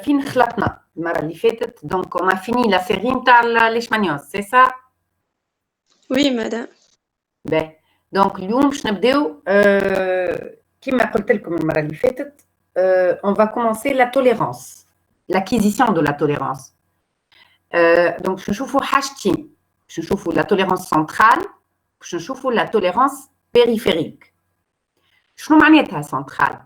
فين خلطنا المرة اللي فاتت دونك on a fini la série نتاع الإشمانيوس c'est ça؟ Oui, madame. باهي دونك اليوم باش نبداو كما قلت لكم المرة اللي فاتت on va commencer la tolérance l'acquisition de la tolérance donc باش نشوفوا حاجتين باش نشوفوا la tolérance centrale باش نشوفوا la tolérance périphérique شنو معناتها centrale؟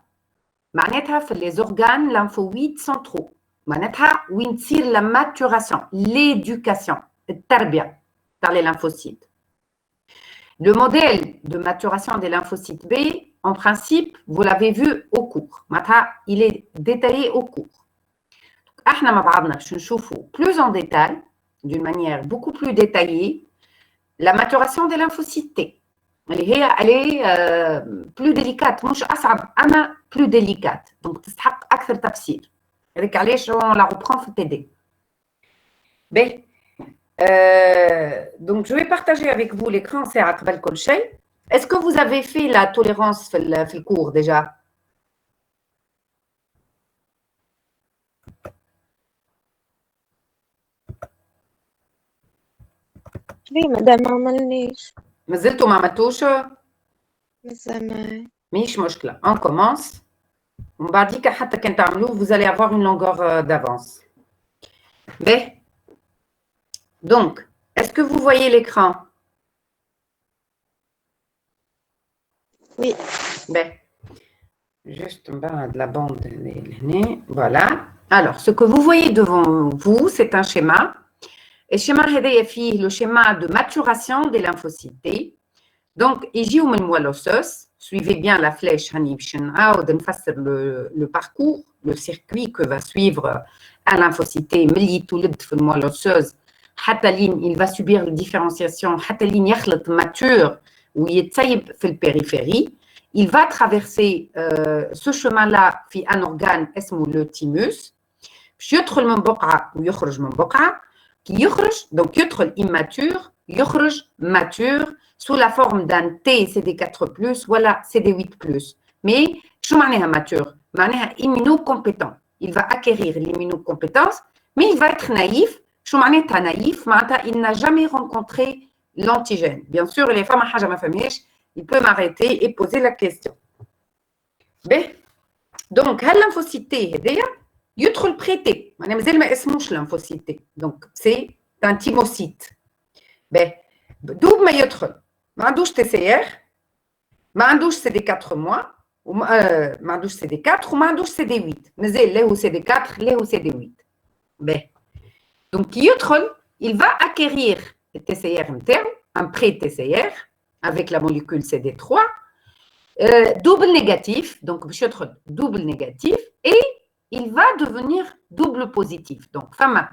معناتها في les organes lymphoïdes centraux معناتها وين تصير la maturation l'éducation التربية تاع les lymphocytes. Le modèle de maturation des lymphocytes B, en principe, vous l'avez vu au cours. Il est détaillé au cours. احنا مع بعضنا باش نشوفوا plus en détail, d'une manière beaucoup plus détaillée, la maturation des lymphocytes T. Elle est plus délicate, مش أصعب أما plus délicate. Donc تستحق أكثر تفسير. هذيك علاش on la reprend في TD. باهي. Donc je vais partager avec vous l'écran ساعة قبل كل شيء. Est-ce que vous avez fait la tolérance في le cours déjà? Oui, madame, ما عملناش. مازلتوا ما عملتوش؟ مازال. مش مشكلة. On commence. ومن بعديك حتى كان تعملوه vous allez avoir une longueur d'avance. باهي. Donc, est-ce que vous voyez l'écran? Oui. Ben, juste en bas de la bande, voilà. Alors, ce que vous voyez devant vous, c'est un schéma. Et le schéma, c'est le schéma de maturation des lymphocytes T. Donc, ici, on moelle osseuse. Suivez bien la flèche, le parcours, le circuit que va suivre un lymphocyte T, le moelle osseuse. Il va subir la différenciation, mature, ou il est في périphérie. Il va traverser ce chemin-là في un organe اسمه le thymus. باش يدخل من بقعة ويخرج من بقعة. كي يخرج donc يدخل immature, يخرج mature sous la forme d'un T CD4+ ولا CD8+. Mais شو معناها mature؟ معناها immunocompétent. Il va acquérir l'immunocompétence, mais il va être naïf. شو معناتها naïf؟ معناتها il n'a jamais rencontré l'antigène. Bien sûr, les femmes حاجة ما فهميش, il peut m'arrêter et poser la question. باهي. Donc, هل lymphocyte T هذايا يدخل بريتي معناها مازال ما اسموش lymphocyte T. Donc, c'est un thymocyte. باهي. دوب ما يدخل ما عندوش TCR, ما عندوش CD4 mois, ما عندوش CD4 وما عندوش CD8. مازال لا هو CD4 لا هو CD8. باهي. Donc, qui يدخل, il va acquérir le TCR interne, un pré-TCR avec la molécule CD3, double négatif, donc double négatif, et il va devenir double positif. Donc,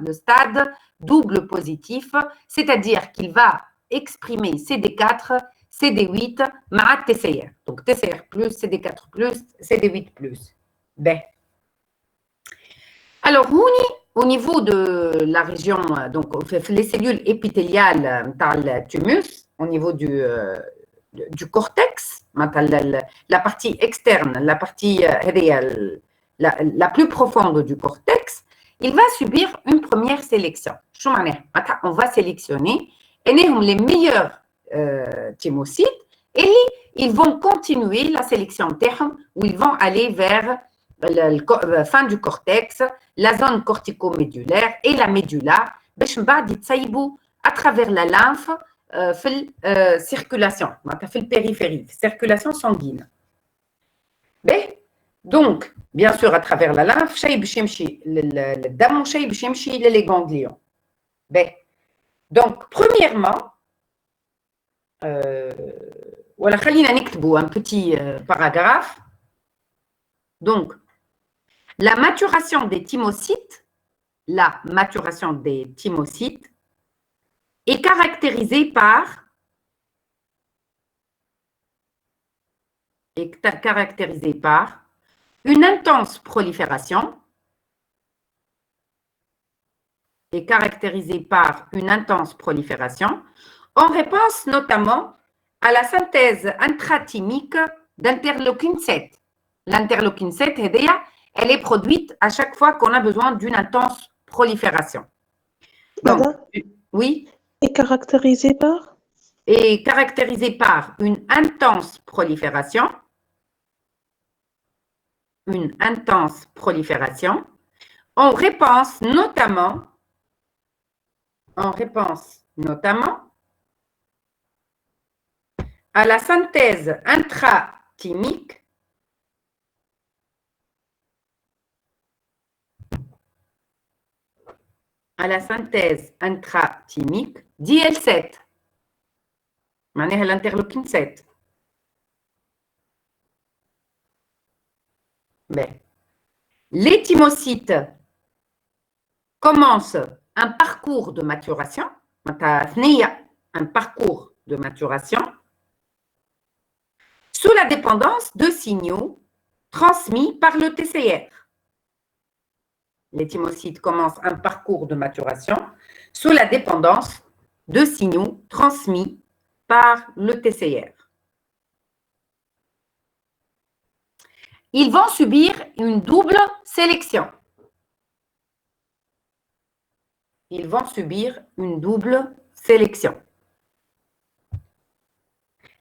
le stade double positif, c'est-à-dire qu'il va exprimer CD4, CD8, ma TCR. Donc, TCR+, CD4+, CD8+. Ben. Alors, au niveau de la région, donc les cellules épithéliales du thymus, au niveau du cortex, la partie externe, la partie la plus profonde du cortex, il va subir une première sélection. On va sélectionner les meilleurs thymocytes et ils vont continuer la sélection où ils vont aller vers la fin du cortex, la zone cortico-médulaire et la médulla, à travers la lymphe, circulation, périphérie, circulation sanguine. Donc, bien sûr, à travers la lymphe, les ganglions. Donc, premièrement, voilà, un petit paragraphe. Donc, la maturation des thymocytes est caractérisée par une intense prolifération en réponse notamment à la synthèse intrathymique d'interleukine 7. L'interleukine 7, elle est produite à chaque fois qu'on a besoin d'une intense prolifération. Donc, oui. Et caractérisée par? Et caractérisée par une intense prolifération. Une intense prolifération. On répense notamment à la synthèse intrathymique d'IL7 معناها l'interleukine 7. Les thymocytes commencent un parcours de maturation, sous la dépendance de signaux transmis par le TCR. Les thymocytes commencent un parcours de maturation sous la dépendance de signaux transmis par le TCR. Ils vont subir une double sélection.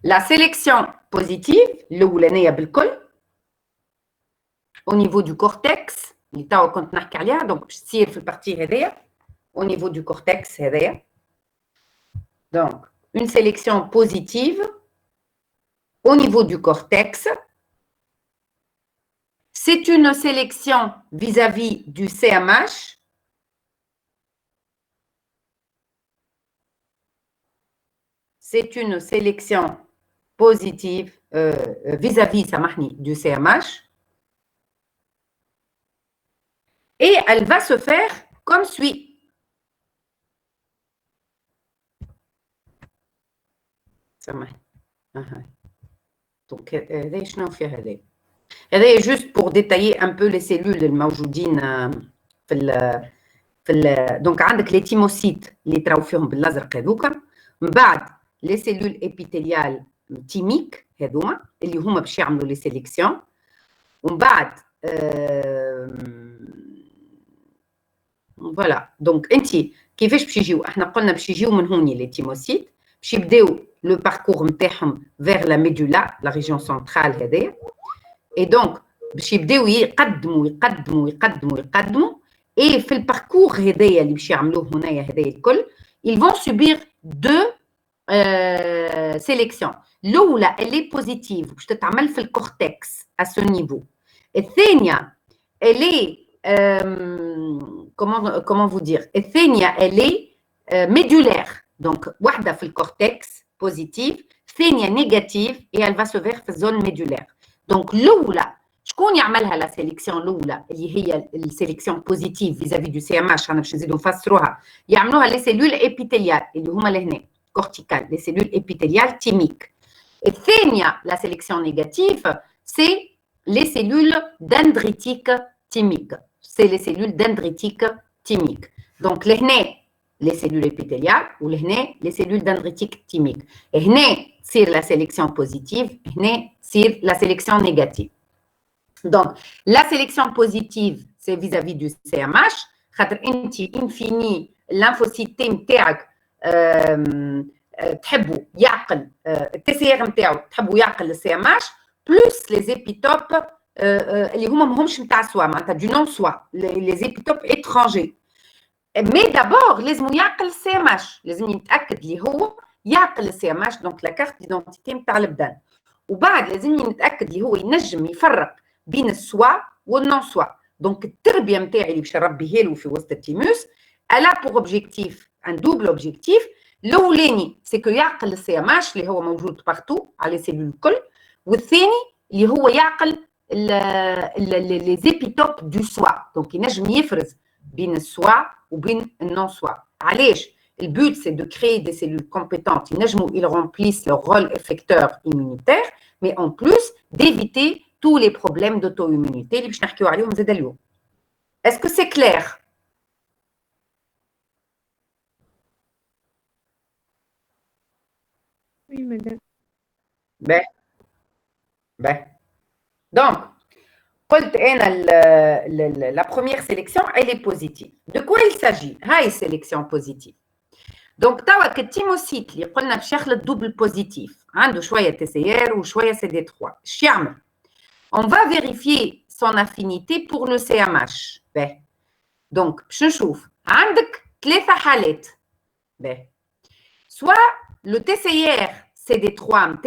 La sélection positive, au niveau du cortex, donc au niveau du cortex, donc une sélection positive au niveau du cortex. C'est une sélection vis-à-vis du CMH. C'est une sélection positive vis-à-vis du CMH. Et elle va se faire comme suit. Donc, هذا juste pour détailler un peu les cellules الموجودين donc عندك les thymocytes اللي تراو فيهم بالازرق هذوك، من بعد les cellules épithéliales تيميك هذوما اللي هما باش يعملوا لي سيليكسيون، ومن بعد فوالا. دونك انت كيفاش باش يجيو؟ احنا قلنا باش يجيو من هوني لي تيموسيت، باش يبداو لو باركور نتاعهم فيغ لا ميدولا لا ريجيون سنترال هذايا، اي دونك باش يبداو يقدموا يقدموا يقدموا يقدموا، اي في الباركور هذايا اللي باش يعملوه هنايا هذايا الكل ils vont subir deux sélections. الاولى اللي بوزيتيف باش تتعمل في الكورتكس à ce niveau، الثانيه اللي comment vous dire, الثانية elle est médulaire, donc واحدة في الكورتكس positive، ثانية négative et elle va se faire في الزون médulaire. donc الأولى شكون يعملها لا سيليكسيون الأولى اللي هي السيليكسيون بوزيتيف فيزافي دو سي ام اتش، أنا باش نزيدو نفسروها، يعملوها لي سيلول ابيثيليال اللي هما لهنا كورتيكال، لي سيلول ابيثيليال تيميك. الثانية لا سيليكسيون نيجاتيف سي لي سيلول دندريتيك thymiques. C'est les cellules dendritiques thymiques. Donc, les cellules épithéliales ou les cellules dendritiques thymiques. Et c'est la sélection positive, c'est la sélection négative. Donc, la sélection positive, c'est vis-à-vis du CMH. Infini, lymphocyte نتاعك تحبوا يعقل الTCR نتاعو تحبوا يعقل السي ام اتش بلس لي زيبيتوب اللي هما ماهمش نتاع سوا، معناتها دو نون سوا، لي زيبيتوب اترانجي. مي دابور لازم يعقل السي ام اتش، لازم يتاكد اللي هو يعقل السي ام اتش، دونك لا كارت ديدونتيتي نتاع البدن، وبعد لازم نتاكد اللي هو ينجم يفرق بين السوا والنون سوا. دونك التربيه نتاعي اللي باش نربيها له في وسط التيموس الا بور اوبجيكتيف ان دوبل اوبجيكتيف. الاولاني سكو يعقل السي ام اتش اللي هو موجود بارتو على السيلول الكل، والثاني اللي هو يعقل les épitopes du soi. Donc, ينجم يفرز بين السوا وبين النون سوا. علاش؟ Le but, c'est de créer des cellules compétentes. Ils remplissent leur rôle effecteur immunitaire, mais en plus d'éviter tous les problèmes d'auto-immunité اللي باش نحكيو عليهم زاد اليوم. Est-ce que c'est clair? Oui, madame. Ben. Donc, La première sélection, elle est positive. De quoi il s'agit? High sélection positive. Donc, le thymocyte, il a le double positif. Il y a TCR ou CD3. On va vérifier son affinité pour le CMH. Donc, je chauffe. Il y a 3 حالات. Soit le TCR CD3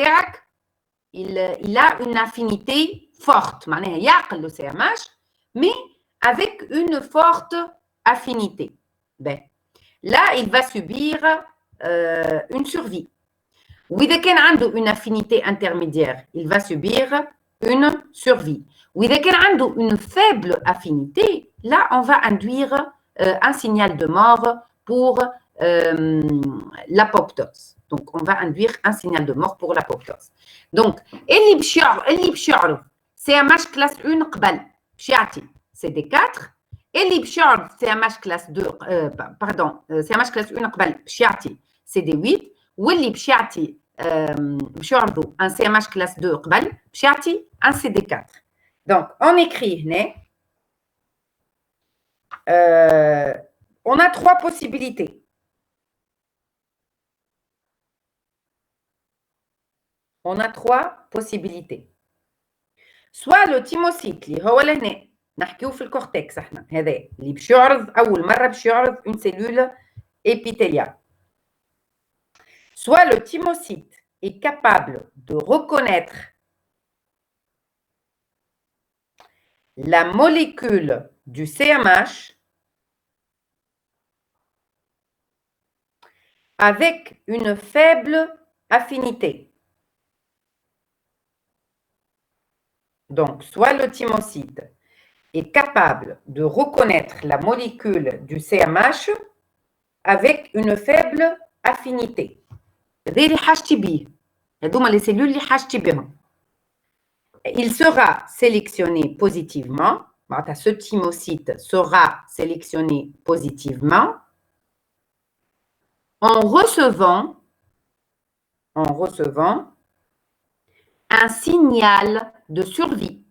il a une affinité forte, il y a le CMH, mais avec une forte affinité. Là, il va subir une survie. Ou il a une affinité intermédiaire, il va subir une survie. Ou il a une faible affinité, là, on va induire un signal de mort pour l'apoptose. Donc, on va induire un signal de mort pour l'apoptose. Donc, اللي بشعرف CMH classe 1 قبل بشيعطي CD4 اللي بشعرف CMH classe 2 CMH classe 1 قبل بشيعطي CD8 واللي بشيعطي بشعرفوا un CMH classe 2 قبل بشيعطي un CD4. Donc, on écrit هنا on a 3 possibilités. On a 3 possibilités. Soit le thymocyte اللي هو لهنا نحكيو في الكورتكس احنا هذا اللي باش يعرض اول مره باش يعرض une cellule épithéliale. Soit le thymocyte est capable de reconnaître la molécule du CMH avec une faible affinité. Donc, soit le thymocyte est capable de reconnaître la molécule du CMH avec une faible affinité. Il sera sélectionné positivement, ce thymocyte sera sélectionné positivement en recevant un signal de survie.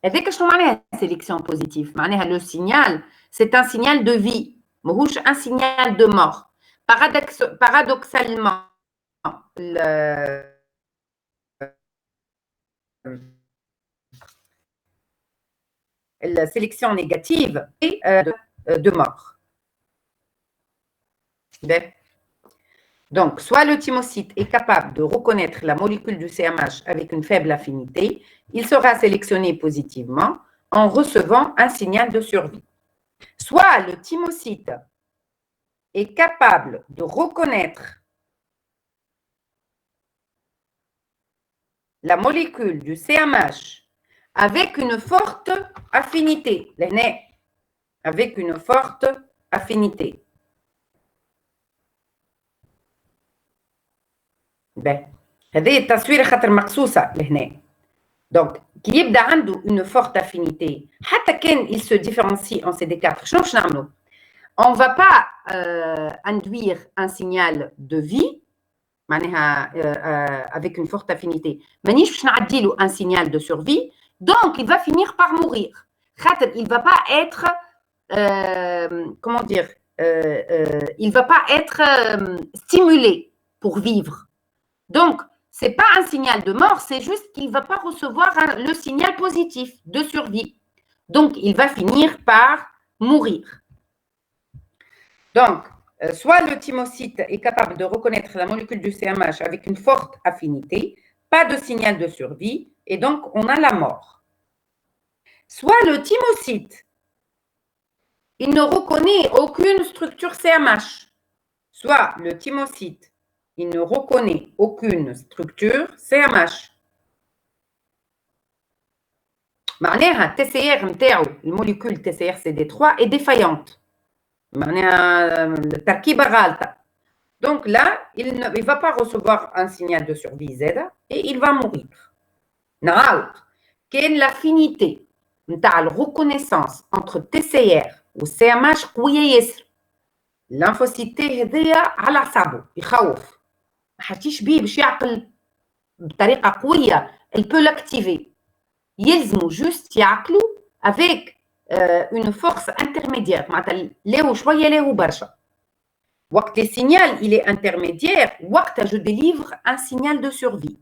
Avec qu'est-ce qu'on a sélection positive? Le signal, c'est un signal de vie, un signal de mort. Paradoxalement, la sélection négative est de mort. Donc, soit le thymocyte est capable de reconnaître la molécule du CMH avec une faible affinité, il sera sélectionné positivement en recevant un signal de survie. Soit le thymocyte est capable de reconnaître la molécule du CMH avec une forte affinité. Avec une forte affinité. هذه التصويره خاطر مقصوصه لهنا. Donc, qui يبدا عنده une forte affinité, حتى كان il se différencie en CD4, شنو باش نعملوا؟ On va pas induire un signal de vie, avec une forte affinité. مانيش باش نعدي له un signal de survie, donc il va finir par mourir. خاطر il va pas être comment dire il va pas être stimulé pour vivre. Donc, ce n'est pas un signal de mort, c'est juste qu'il ne va pas recevoir le signal positif de survie. Donc, il va finir par mourir. Donc, soit le thymocyte est capable de reconnaître la molécule du CMH avec une forte affinité, pas de signal de survie, et donc on a la mort. Soit le thymocyte, il ne reconnaît aucune structure CMH. Soit le thymocyte, il ne reconnaît aucune structure CMH. معناها TCR نتاعو الموليكول TCR CD3 est défaillante. معناها التركيبة غالطة. Donc là, il ne va pas recevoir un signal de survie Z et il va mourir. نعاود كاين l'affinité نتاع الreconnaissance entre TCR و CMH قوية ياسر. الليمفوسيتي هذايا على أعصابه يخوف. ما حكيش بيه باش يعقل بطريقه قويه. Elle peut l'activer. يلزموا juste يعقلوا avec une force intermédiaire معناتها لاهو شويه لاهو برشا. وقت le signal il est intermédiaire وقتها je délivre un signal de survie.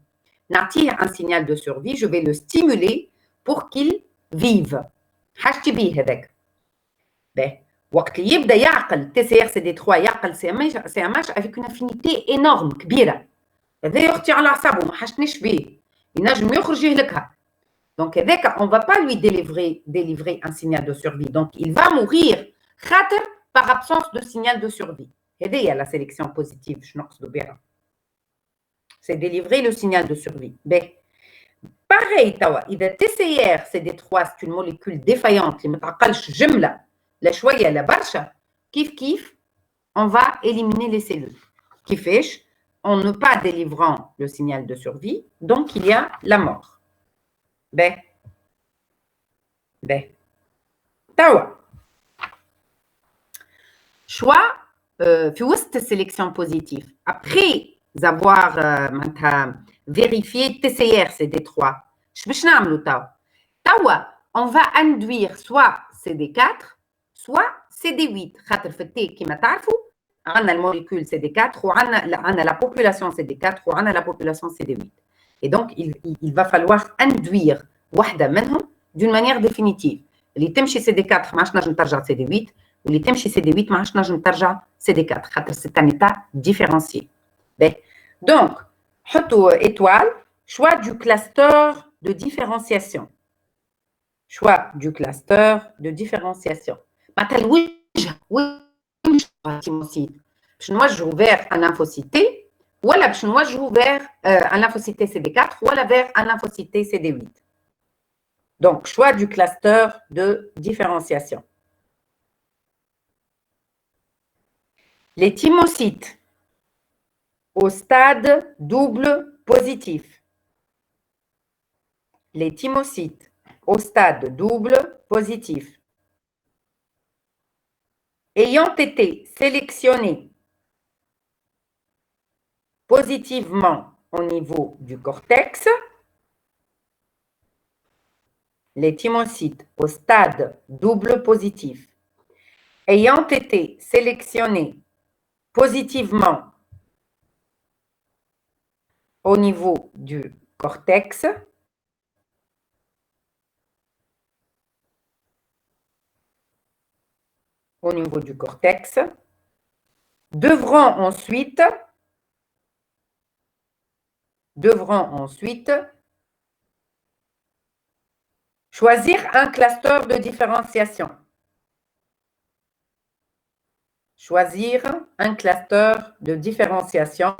نعطيه un signal de survie, je vais le stimuler pour qu'il vive. حاجتي بيه هذاك. باهي وقت اللي يبدا يعقل TCR CD3 يعقل CMH avec une affinité énorme كبيره. هذا يخطي على اعصابه ما حاجتنيش بيه. ينجم يخرج يهلكها. Donc, on ne va pas lui délivrer un signal de survie. Donc, il va mourir par absence de signal de survie. C'est la sélection positive. C'est délivrer le signal de survie. Mais, pareil, إذا TCR CD3 c'est une molécule défaillante اللي ما تعقلش جملة لا شوية لا برشا كيف on va éliminer les cellules. كيفاش en ne pas délivrant le signal de survie, donc il y a la mort. Ben. Tawa. Choix في وسط sélection positive. Après avoir vérifié TCR CD3, باش نعملوا توا on va induire soit CD4 soit CD8 خاطر في التي كما تعرفوا عندنا الموليكول CD4 وعندنا la population CD4 وعندنا la population CD8. Et donc, il va falloir induire واحدة منهم d'une manière définitive. اللي تمشي CD4 ما عادش نجم ترجع CD8 واللي تمشي CD8 ما عادش نجم ترجع CD4 خاطر c'est un état différencié. Donc, حطوا étoile, choix du cluster de différenciation. Choix du cluster de différenciation. معناتها الوجه باش نوجهوا vers un lymphocyte T ولا باش نوجهوا vers un lymphocyte CD4 ولا vers un lymphocyte CD8. Donc, choix du cluster de différenciation. Les thymocytes au stade double positif. Les thymocytes au stade double positif ayant été sélectionnés positivement au niveau du cortex, les thymocytes au stade double positif ayant été sélectionnés positivement au niveau du cortex, devront ensuite choisir un cluster de différenciation. Choisir un cluster de différenciation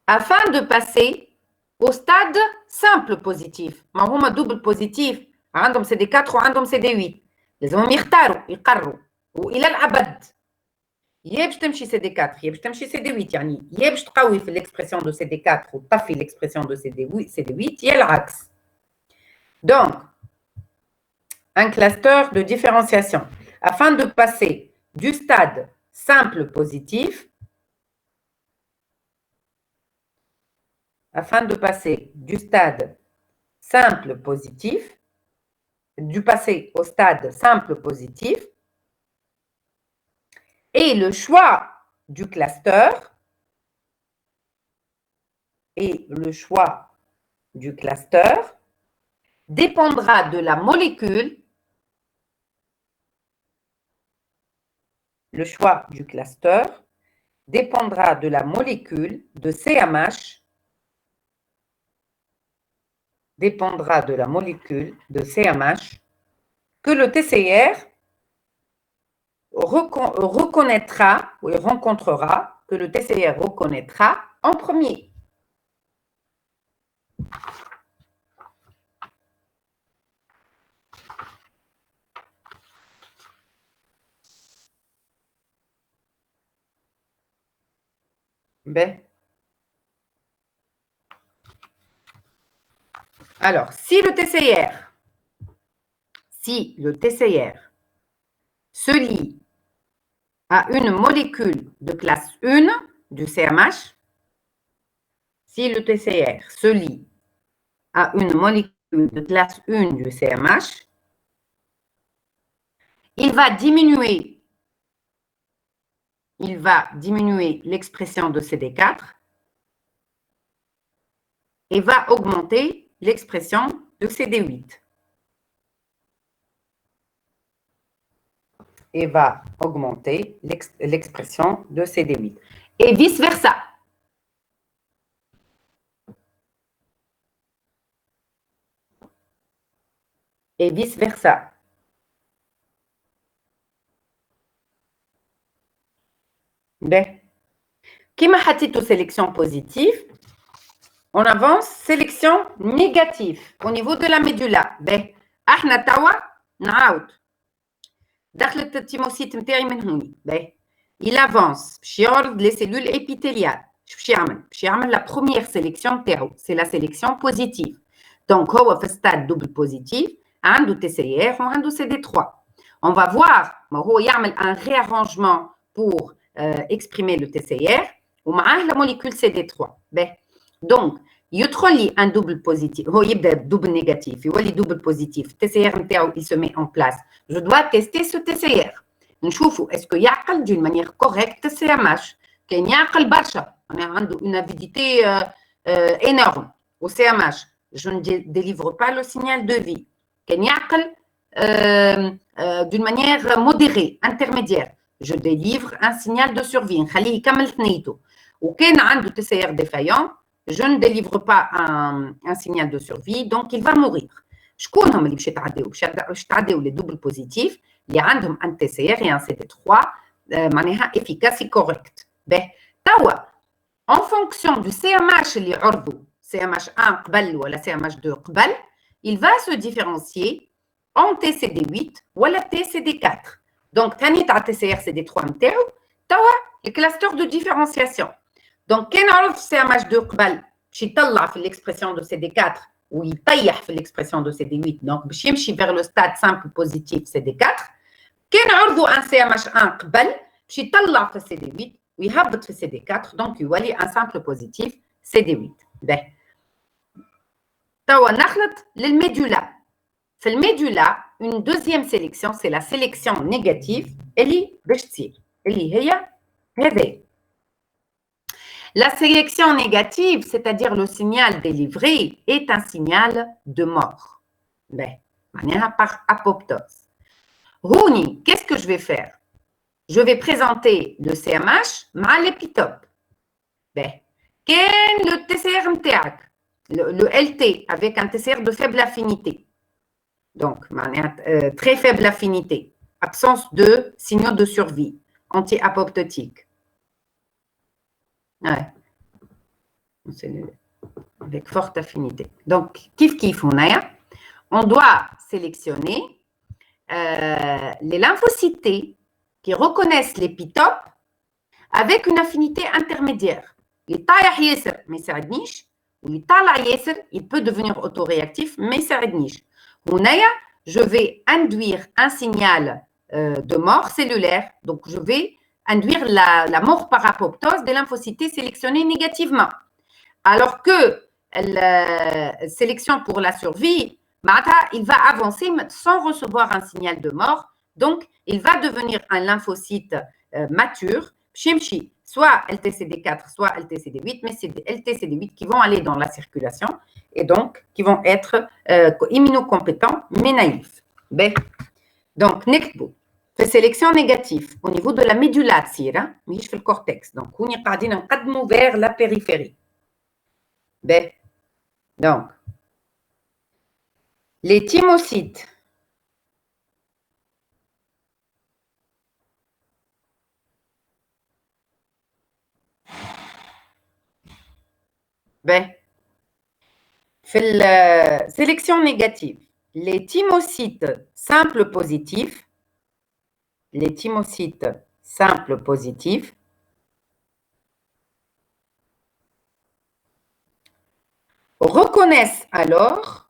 afin de passer au stade simple positif. ما هما double positif عندهم CD4 وعندهم CD8 لازمهم يقرروا والى الابد يا باش تمشي CD4 يا باش تمشي CD8 يعني يا باش تقوي في l'expression de CD4 وتطفي l'expression de CD8 يا العكس. Donc, un cluster de différenciation afin de passer du stade simple positif passer au stade simple positif et le choix du cluster dépendra de la molécule. Le choix du cluster dépendra de la molécule de CMH que le TCR reconnaîtra ou rencontrera, que le TCR reconnaîtra en premier. Ben. Alors, si le TCR se lie à une molécule de classe 1 du CMH, si le TCR se lie à une molécule de classe 1 du CMH, il va diminuer l'expression de CD4 et va augmenter l'expression de CD8. Et va augmenter l'expression de CD8. Et vice-versa. Et vice-versa. Ben, qui m'a حطيتو sélection positive, on avance sélection négative au niveau de la médula. Ben, احنا توا نعاود. دخلت التيموسيت نتاعي من هوني. Ben, il avance باش يعرض les cellules épithéliales. باش يعمل la première sélection تاعو, c'est la sélection positive. Donc هو في stade double positif, عنده TCR وعنده CD3. On va voir, هو يعمل un réarrangement pour exprimer le TCR ومعاه la molécule CD3. Ben, donc يدخل لي un double positif, هو يبدا double négatif, يولي double positif, TCR نتاعو il se met en place. Je dois tester ce TCR. نشوفوا est-ce que يعقل d'une manière correcte CMH. كان يعقل برشا, on a une avidité énorme au CMH. Je ne délivre pas le signal de vie. كان يعقل d'une manière modérée, intermédiaire. Je délivre un signal de survie. نخليه يكمل ثنيته. وكان عنده TCR défaillant, je ne délivre pas un signal de survie, donc il va mourir. شكون هم اللي باش يتعداو؟ باش يتعداو les doubles positifs اللي عندهم un TCR et un CD3 معناها efficace et correct. باهي توا en fonction du CMH اللي عرضوا CMH1 قبل ولا CMH2 قبل, il va se différencier en TCD8 ولا TCD4. Donc ثاني تاع TCR CD3 نتاعو توا le cluster de différenciation. Donc كان عرض CMH2 قبل باش يطلع في l'expression de CD4 ويطيح في l'expression de CD8, donc باش يمشي vers le stade simple positif CD4. كان عرضوا un CMH1 قبل باش يطلع في CD8 ويهبط في CD4, donc يولي un simple positif CD8. باهي توا نخلط للميدولا. في الميدولا une deuxième sélection, c'est la sélection négative اللي باش تصير اللي هي هذه. La sélection négative, c'est-à-dire le signal délivré, est un signal de mort. Ben, par apoptose. Rouni, qu'est-ce que je vais faire? Je vais présenter le CMH mal l'épitope. Ben, quel le TCR متاعك, le LT avec un TCR de faible affinité. Donc, très faible affinité, absence de signaux de survie, anti-apoptotique. Ouais. C'est avec forte affinité. Donc, kif on doit sélectionner les lymphocytes T qui reconnaissent l'épitope avec une affinité intermédiaire. Les طايح ياسر ما يساعدنيش, واللي طالع ياسر il peut devenir autoréactif mais يساعدنيش. هنايا je vais induire un signal de mort cellulaire. Donc, je vais induire la mort par apoptose des lymphocytes T sélectionnés négativement. Alors que la sélection pour la survie, il va avancer sans recevoir un signal de mort. Donc, il va devenir un lymphocyte mature, soit LTCD4, soit LTCD8, mais c'est des LTCD8 qui vont aller dans la circulation et donc qui vont être immunocompétents mais naïfs. Donc, نكتبوا في sélection négative au niveau de la médula تصير, ماهيش في الكورتكس. Donc, هوني قاعدين نقدموا vers la périphérie. Donc, les thymocytes في la sélection négative, les thymocytes simples positifs, reconnaissent alors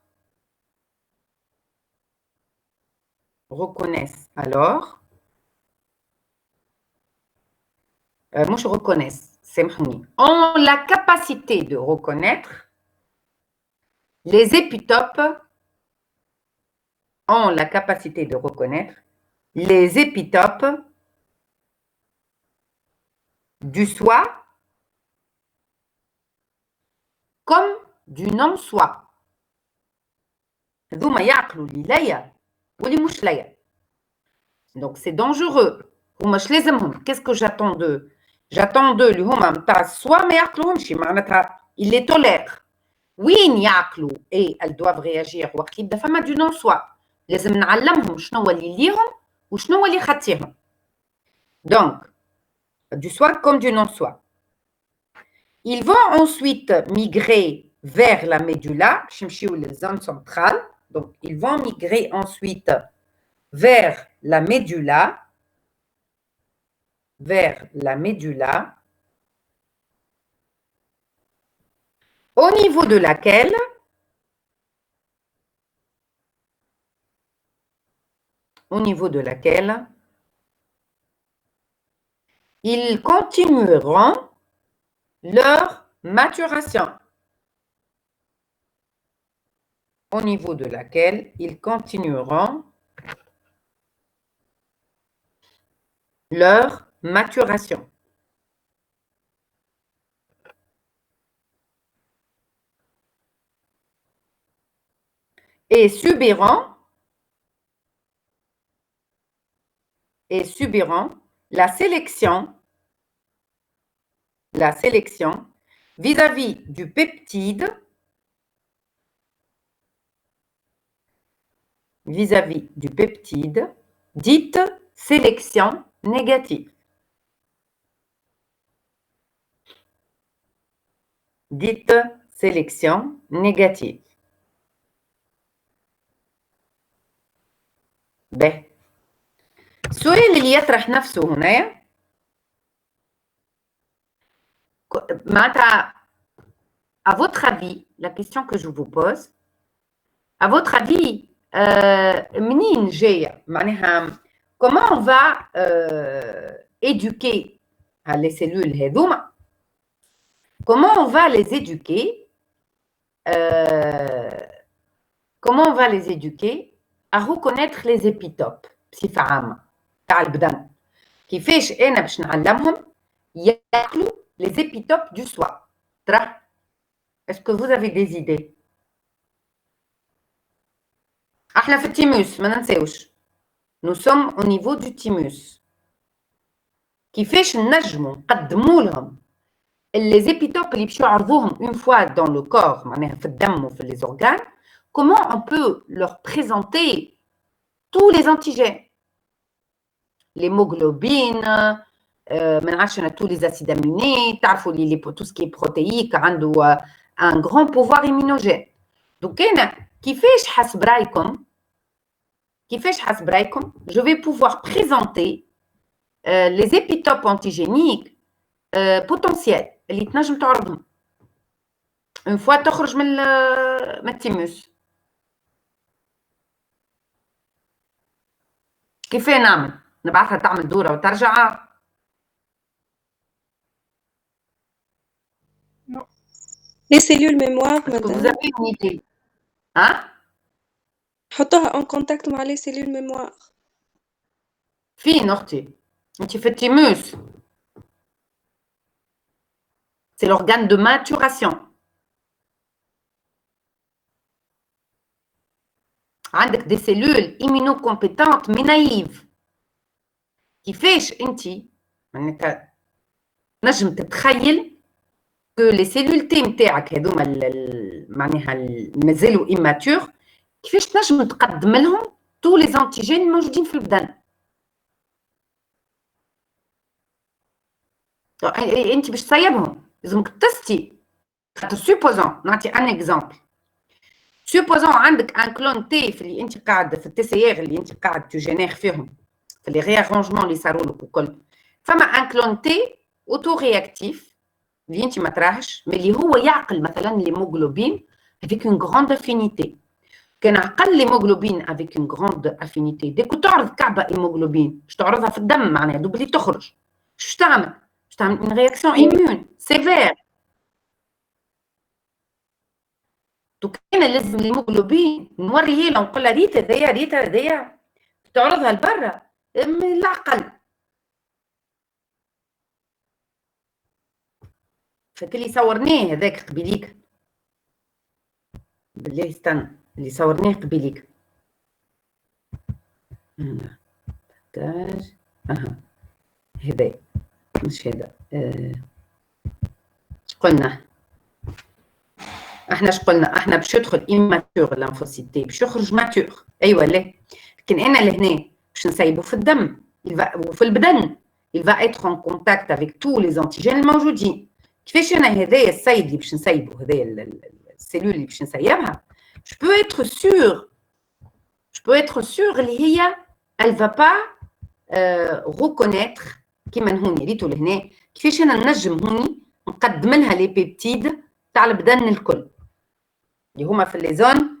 ont la capacité de reconnaître Les épitopes ont la capacité de reconnaître les épitopes du soi comme du non-soi. هذوما يعقلوا اللي ليا واللي مش ليا. Donc c'est dangereux. هما اش لازمهم؟ Qu'est-ce que j'attends d'eux? J'attends d'eux اللي هما نتاع السوا ما يعقلوهمش معناتها ils les tolèrent. وين يعقلوا et elles doivent réagir وقت اللي يبدا فما du non-soi. لازم نعلمهم شنو هو اللي ليهم وشنو هو اللي خاطيهم. Donc du soi comme du non-soi. Ils vont ensuite migrer vers la médulla, les zones centrales. Donc, ils vont migrer ensuite vers la médulla, au niveau de laquelle ils continueront leur maturation. Au niveau de laquelle ils continueront leur maturation. Et subiront la sélection vis-à-vis du peptide dite sélection négative. Ben. السؤال اللي يطرح نفسه هنا معناتها à votre avis, la question que je vous pose, à votre avis, منين جاية معناها comment on va éduquer les cellules هذوما comment on va les éduquer à reconnaître les épitopes بصفة عامة تاع البدن كيفاش انا باش نعلمهم ياكلوا les épitopes du soi. Est-ce que vous avez des idées? احنا في التيموس ما ننساوش. Nous sommes au niveau du thymus. كيفاش نجموا نقدموا لهم les épitopes اللي باش يعرضوهم une fois dans le corps معناها في الدم وفي les organes. Comment on peut leur présenter tous les antigènes? L'hémoglobine, tous les acides aminés, tout ce qui est protéique, un grand pouvoir immunogène. Donc, كيفاش حسب رايكم je vais pouvoir présenter les épitopes antigéniques potentiels اللي تنجم تعرضهم une fois تخرج من التيموس. كيف نعمل؟ نبعثها تعمل دورة وترجع؟ Les cellules mémoire, madame. Vous avez une idée? Hein? حطوها en contact مع les cellules mémoire. فين أختي؟ أنت في التيموس. C'est l'organe de maturation. عندك des cellules immunocompétentes mais naïves. كيفاش انت معناتها نجم تتخيل que les cellules T نتاعك هذوما معناها مازالوا immatures كيفاش تنجم تقدم لهم tous les antigènes الموجودين في البدن. انت باش تصيبهم لازمك تستي. خاطر supposons نعطي ان exemple. supposons عندك ان كلون تي في اللي انت قاعد في التي سي ار اللي انت قاعد تجينير فيهم في لي ريارونجمون اللي صاروا لك وكل فما ان كلون تي اوتو رياكتيف اللي انت ما تراهش مي اللي هو يعقل مثلا ليموغلوبين avec une grande affinité. كان عقل ليموغلوبين avec une grande affinité ديك تعرض كعبه هيموغلوبين باش تعرضها في الدم معناها دوب اللي تخرج شو تعمل؟ باش تعمل une réaction immune sévère. دونك انا لازم الهيموغلوبين نوريه له نقول له ريتا هذيا تعرضها لبرا من العقل. فاللي صورناه هذاك قبيليك بالله استنى اللي صورناه قبيليك تاج هذا مش هذا قلنا احنا قلنا احنا باش يدخل ايماتور لانفوسيتي باش يخرج ماتور ايوه لا لكن انا لهنا باش نسيبه في الدم وفي البدن il va être en contact avec tous les antigènes الموجودين. كيفاش انا هذايا السيد اللي باش نسيبه هذايا السيلول اللي باش نسيبها je peux être sûr اللي هي elle va pas reconnaître كيما هوني ريتو لهنا كيفاش انا نجم هوني نقدم لها لي بيبتيد تاع البدن الكل اللي هما في لي زون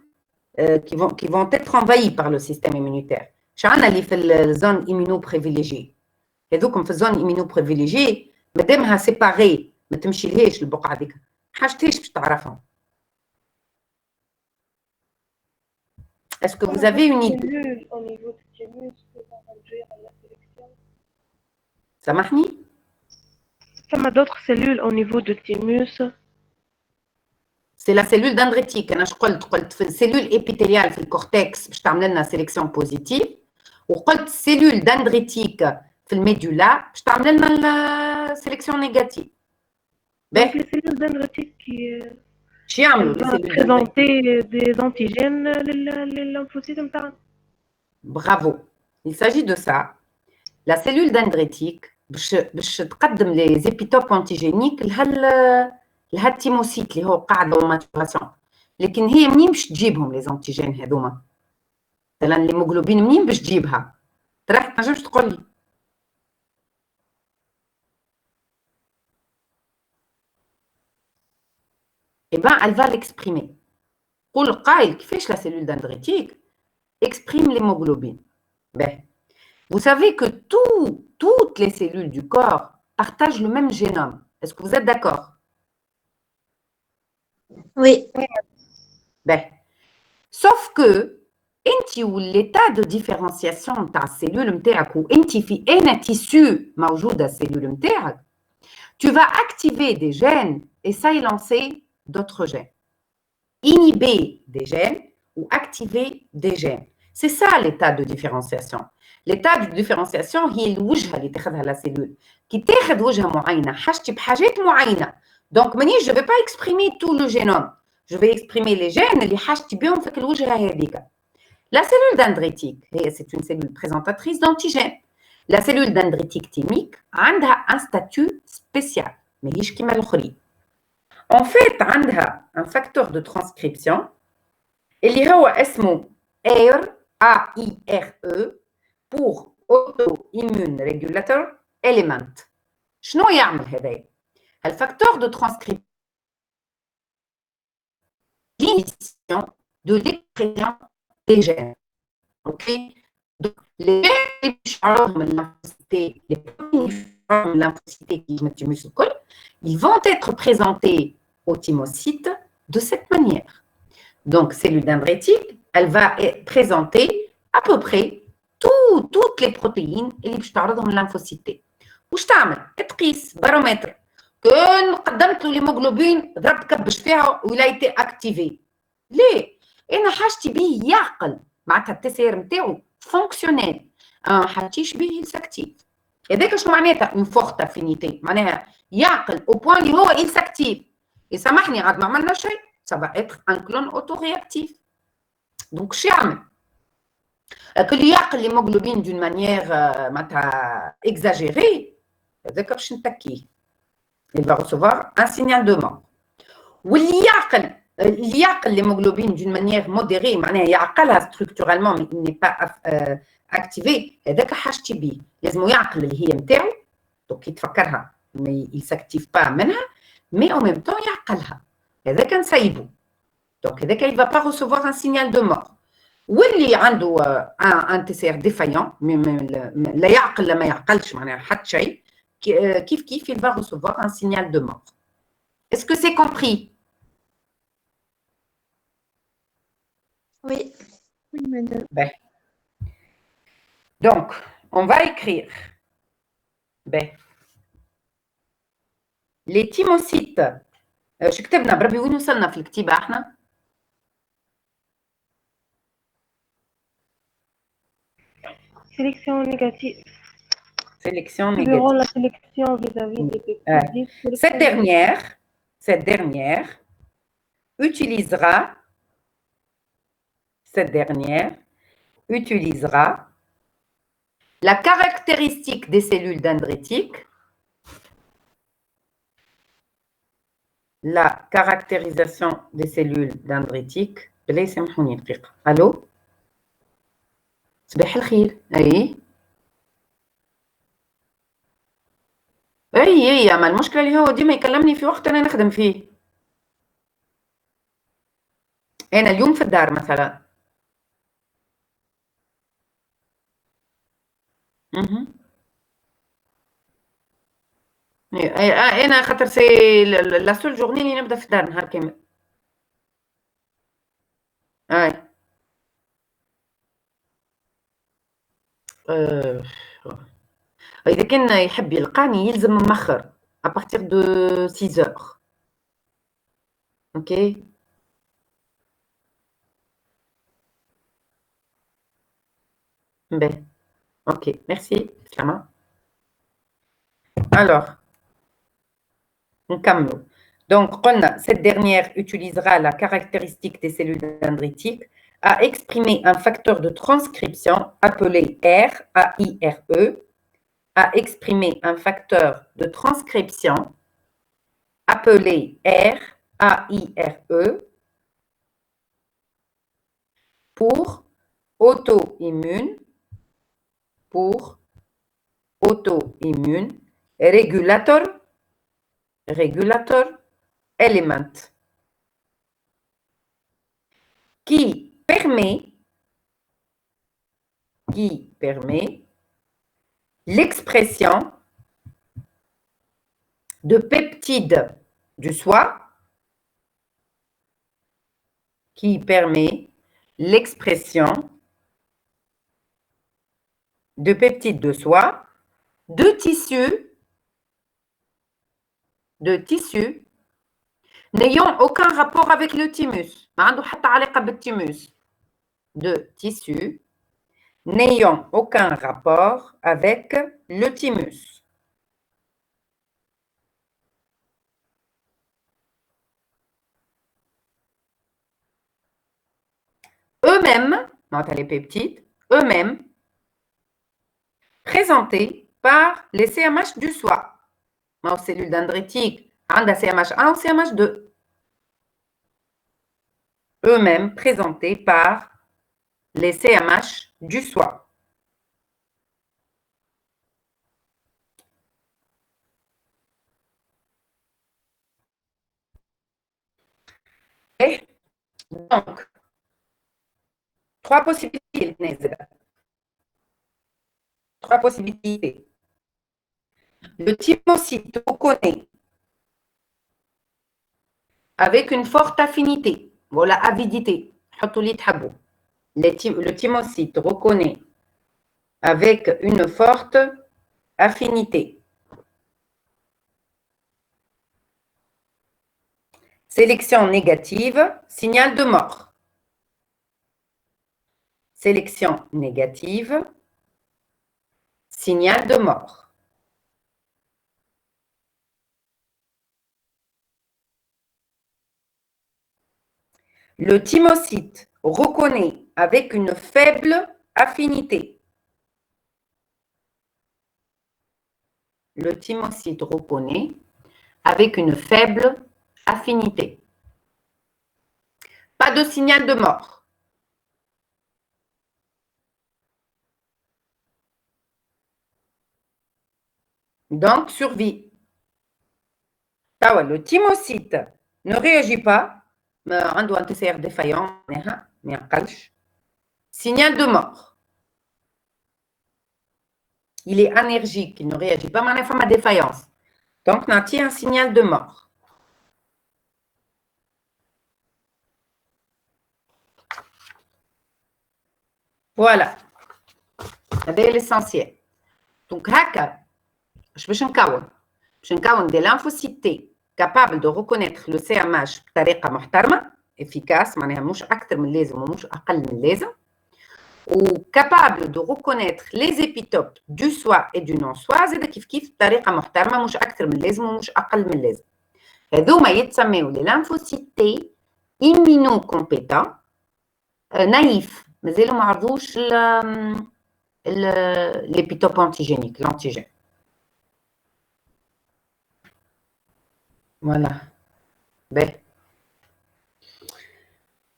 qui vont être envahis par le système immunitaire. شعنا اللي في الزون immuno privilégié هذوكم في الزون immuno privilégié مادامها سيباري ما تمشي لهاش البقعه هذيك حاجتيش باش تعرفهم. Est-ce que vous avez une idée au niveau du thymus qui va réduire la sélection? سامحني؟ فما d'autres cellules au niveau du thymus. C'est la cellule dendritique. أنا قلت في السيلول épithéliale في الكورتكس باش تعمل لنا سيليكسيون بوزيتيف وقلت سيلول دندريتيك في الميدولا باش تعمل لنا سيليكسيون نيجاتيف. Donc les cellules dendritiques qui شو يعملوا présenter des antigènes للليمفوسيت نتاعنا. Bravo. Il s'agit de ça. La cellule dendritique باش تقدم لي زيبيتوب انتيجينيك الهاتيموسيت اللي هو قاعد دو ماتوراسيون. لكن هي منين باش تجيبهم لي زانتيجين هذوما؟ مثلا الهيموغلوبين منين باش تجيبها؟ ترى ما تنجمش تقول لي. Eh ben, elle va l'exprimer. قول قايل كيفاش لا cellule dendritique exprime l'hémoglobine. Ben, vous savez que toutes les cellules du corps partagent le même génome. Est-ce que vous êtes d'accord? Oui. Ben, sauf que انت l'état de différenciation تاع السيلول نتاعك وانت في انا tissu موجوده السيلول نتاعك tu vas activer des gènes et silencer d'autres gènes. Inhiber des gènes ou activer des gènes. C'est ça l'état de différenciation. L'état de différenciation هي الوجهه اللي تاخذها لا سيلول. كي تاخذ وجهه معينه حاجتي بحاجات معينه. Donc مانيش je vais pas exprimer tout le génome. Je vais exprimer les gènes اللي حاجتي بهم في الوجهه هذيك. La cellule dendritique, c'est une cellule présentatrice d'antigènes. La cellule dendritique thymique a un statut spécial. ماهيش كيما الاخرين. En fait, عندها un facteur de transcription اللي هو اسمه AIRE pour auto-immune regulator element. شنو يعمل هذا؟ الفاكتور de transcription de l'expression des gènes. Ok? Donc, les gènes qui chargent lymphocytes qui sont thymus ils vont être présentés au thymocyte de cette manière. Donc, cellule dendritique, elle va présenter à peu près toutes les protéines اللي باش تعرضهم الليمفوسيتات. واش تعمل؟ تقيس بارومتر. كون قدمت له الهيموغلوبين ضرب كبش فيها ولا يتي اكتيفي. ليه؟ انا حاجتي به يعقل معناتها التسير نتاعو فونكسيونيل. حاجتيش به يساكتيف. هذاك شنو معناتها اون فورت افينيتي؟ معناها يعقل او بوان اللي هو يساكتيف. يسامحني عاد ما عملنا شيء. Ça va être un clone autoréactif. Donc, شو يعمل؟ اللي يعقل الهيموغلوبين d'une manière معناتها exagérée هذاك باش نتكيه. Il va recevoir un signal de mort. واللي يعقل الهيموغلوبين d'une manière modérée معناها يعقلها structurellement mais il n'est pas activé هذاك حاجتي بيه. لازم يعقل اللي هي نتاعو دونك يتفكرها ما يساكتيف با منها mais en même temps يعقلها. هذاك نسيبو. دونك هذاك il va pas recevoir un signal de mort. واللي عنده ان تي ار ديفايون لا يعقل لا ما يعقلش معناها حتى شيء كيف il va recevoir un signal de mort. Est-ce que c'est compris? Oui. Oui, madame. Ben. Donc, on va écrire. Ben. Les thymocytes. شو كتبنا بربي وين وصلنا في الكتيبة احنا؟ Sélection négative. Sélection Durant négative. la sélection vis-à-vis des peptides, Cette dernière utilisera la caractéristique des cellules dendritiques, la caractérisation des cellules dendritiques. Allô? صباح الخير. اي اما المشكله اللي هو ديما يكلمني في وقت انا نخدم فيه. انا اليوم في الدار مثلا. انا خاطر سي لا سول جورني اللي نبدا في الدار نهار كامل. اذا كان يحب يلقاني يلزم مخر à partir de 6 heures. OK. Ben. OK, merci Slama. Alors, on cameo. Donc, cette dernière utilisera la caractéristique des cellules dendritiques à exprimer un facteur de transcription appelé R, A-I-R-E, à exprimer un facteur de transcription appelé R, A-I-R-E, pour auto-immune, régulator element, qui permet l'expression de peptides du soie, qui permet l'expression de peptides de soie de tissus n'ayant aucun rapport avec le thymus. De tissus n'ayant aucun rapport avec le thymus. Eux-mêmes, les peptides, eux-mêmes, présentés par les CMH du soie. Les cellules dendritiques, CMH1 ou CMH2. Eux-mêmes présentés par les CMH du soie. Et donc, trois possibilités. Le thymocyte reconnaît avec une forte affinité, voilà, avidité. Le thymocyte reconnaît avec une forte affinité. Sélection négative, signal de mort. Sélection négative, signal de mort. Le thymocyte reconnaît avec une faible affinité. Le thymocyte reconnaît avec une faible affinité. Pas de signal de mort. Donc, survie. Le thymocyte ne réagit pas. عنده un TCR défaillant, ما يعقلش. Signal de mort. Il est énergique, il ne réagit pas, mais il a défaillance. Donc, on a un signal de mort. Voilà. C'est l'essentiel. Donc, هكا باش نكون des lymphocytes capables de reconnaître le CMH بطريقة محترمة efficace معناها مش أكثر من اللازم ومش أقل من اللازم و capable de reconnaître les épitopes du soi et du non-soi زاد كيف بطريقة محترمة مش أكثر من اللازم ومش أقل من اللازم. هذوما يتسموا les lymphocytes immunocompétents naïfs مازالوا ما عرضوش l'épitope antigénique, l'antigène. Voilà. Ben.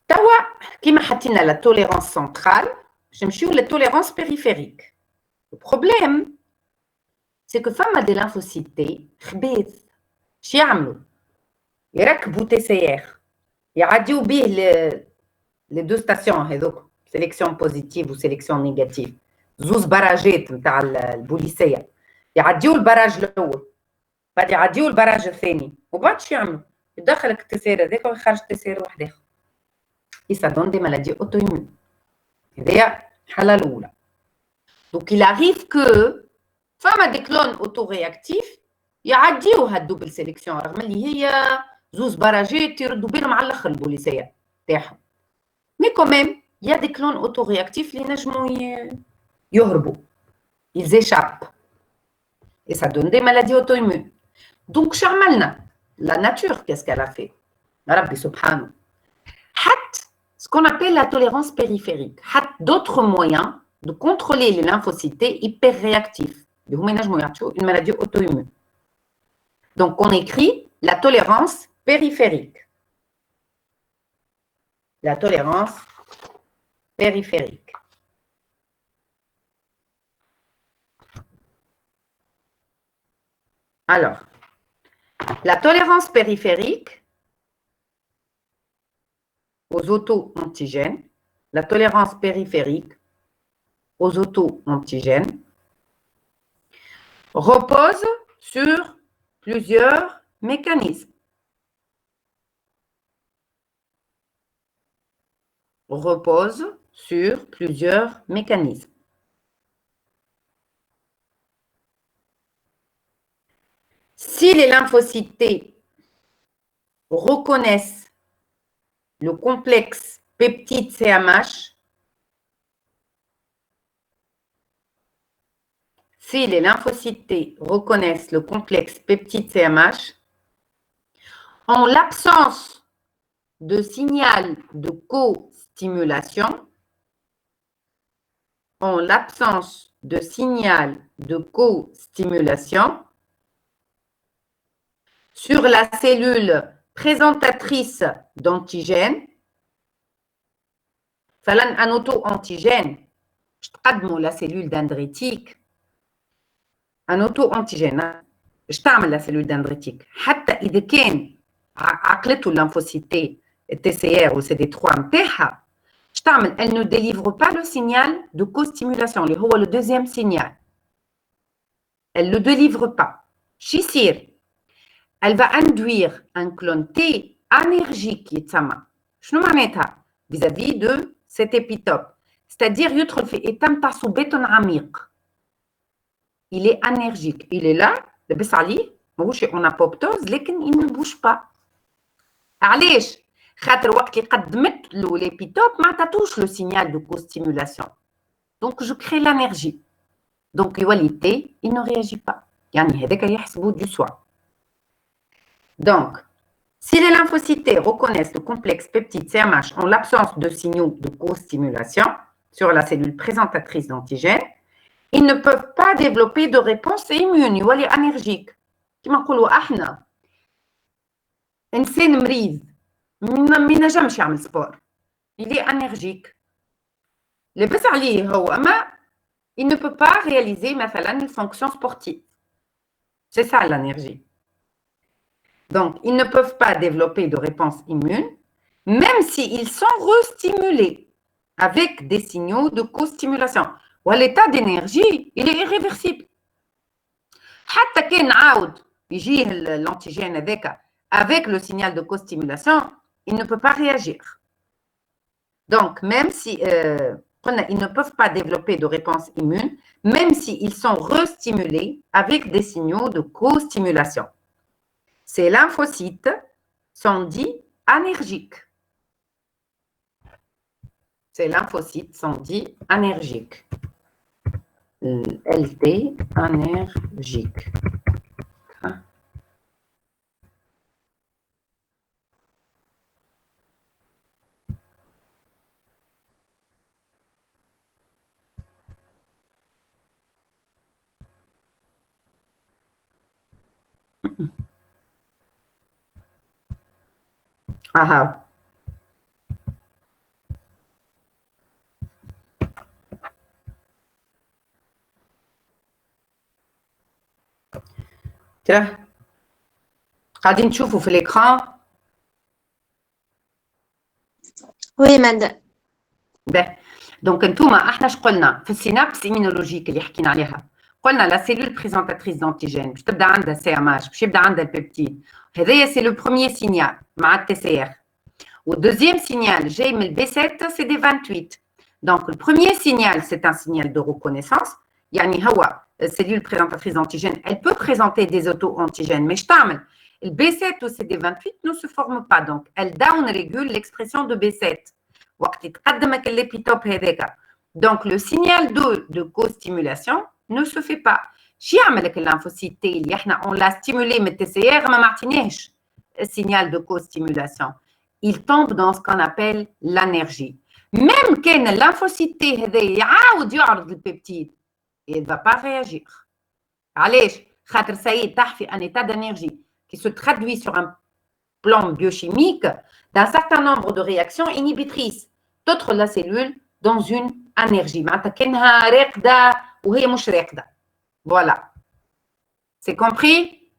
Tawa, qui m'a حطينا la tolérance centrale, je me suis la tolérance périphérique. Le problème, c'est que femme a des lymphocytes, خبيث. شو يعملوا؟ يركبوا TCR. يعديوا به les deux stations هذوك, sélection positive ou sélection négative. زوز براجات نتاع البوليسيه يعديوا البراج الاول بعد يعديوا البراج الثاني وبعد شو يعملوا؟ يدخلك التسير هذاك ويخرج تسير واحد اخر. ça donne des maladies auto-immunes. هذه الحاله الاولى. Donc il arrive que فما دي كلون اوتورياكتيف يعديوا هالدوبل سيليكسيون رغم اللي هي زوز براجات يردوا بينهم على الاخر البوليسيه تاعهم. مي كوميم يا دي كلون اوتورياكتيف اللي نجموا يهربوا. Ils échappent. Et ça donne des maladies auto-immunes. Donc, la nature, qu'est-ce qu'elle a fait? Rabbi subhanahu. Ce qu'on appelle la tolérance périphérique. D'autres moyens de contrôler les lymphocytes hyperréactifs. Une maladie auto-immune. Donc, on écrit la tolérance périphérique. La tolérance périphérique. Alors, la tolérance périphérique aux auto-antigènes, la tolérance périphérique aux auto-antigènes repose sur plusieurs mécanismes. Repose sur plusieurs mécanismes. Si les lymphocytes reconnaissent le complexe peptide CMH, si les lymphocytes reconnaissent le complexe peptide CMH, en l'absence de signal de co-stimulation, en l'absence de signal de co-stimulation, sur la cellule présentatrice d'antigènes, un auto-antigène, je تقدموا la cellule dendritique, un auto-antigène, je تعمل la cellule dendritique, حتى إذا كان عقلته الليمفوسيتي TCR ou CD3 نتاعها، je تعمل, elle ne délivre pas le signal de co-stimulation, اللي هو le deuxième signal. Elle ne le délivre pas. شو يصير؟ Elle va induire un clone T anergique يتسمى. شنو معناتها؟ vis-à-vis de cet épitope. C'est-à-dire يدخل في état نتاع صبات عميق. Il est anergique. Il est là, لبس عليه، ماهوش en apoptose لكن il ne bouge pas. علاش؟ خاطر وقت اللي قدمت له l'épitope ما عطاتوش le signal de co-stimulation. Donc je crée l'énergie. Donc يولي T, il ne réagit pas. يعني هذاك يحسبوا du soi. Donc, si les lymphocytes reconnaissent le complexe peptide CMH en l'absence de signaux de co-stimulation sur la cellule présentatrice d'antigènes, ils ne peuvent pas développer de réponse immune, يولي allergique. كما نقولوا احنا انسان مريض ما ينجمش يعمل سبور. Il est allergique. لبس عليه هو اما il ne peut pas réaliser مثلا une fonction sportive. C'est ça l'allergie. Donc, ils ne peuvent pas développer de réponse immune, même s'ils sont restimulés avec des signaux de co-stimulation. Ou l'état d'énergie, il est irréversible. حتى كان نعاود يجيه l'antigène avec le signal de co-stimulation, il ne peut pas réagir. Donc, même si Ils ne peuvent pas développer de réponse immune, même s'ils sont restimulés avec des signaux de co-stimulation. Ces lymphocytes sont dits anergiques. Ces lymphocytes sont dits anergiques. LT, anergique. Ah. Tiens, قاعدين نشوفوا في l'écran. Oui, madame. Donc, انتوما احنا اش قلنا في السينابس immunologique اللي حكينا عليها. قلنا لا cellule présentatrice d'antigène باش تبدا عندها CMH باش يبدا عندها البيبتيد. هذايا سي لو بروميير سينيال مع التي سي ار. والدوزيام سينيال جاي من البي 7 سي دي 28. Donc, le premier signal, c'est un signal de reconnaissance. يعني هو cellule présentatrice d'antigène, elle peut présenter des auto-antigènes, mais je t'amène. Le B7 ou CD28 ne se forment pas, donc elle down-régule l'expression de B7. Donc, le signal de co-stimulation ne se fait pas. Lymphocyte T, on l'a stimulé, mais TCR, le signal de co-stimulation. Il tombe dans ce qu'on appelle l'anergie. Même quand lymphocyte T يعاود le peptide, il ne va pas réagir. علاش؟ خاطر ça y est, تحفي un état d'énergie qui se traduit sur un plan biochimique d'un certain nombre de réactions inhibitrices. D'autres la cellule dans une énergie. معناتها كأنها راقدة وهي مش راقدة. Voilà. C'est compris?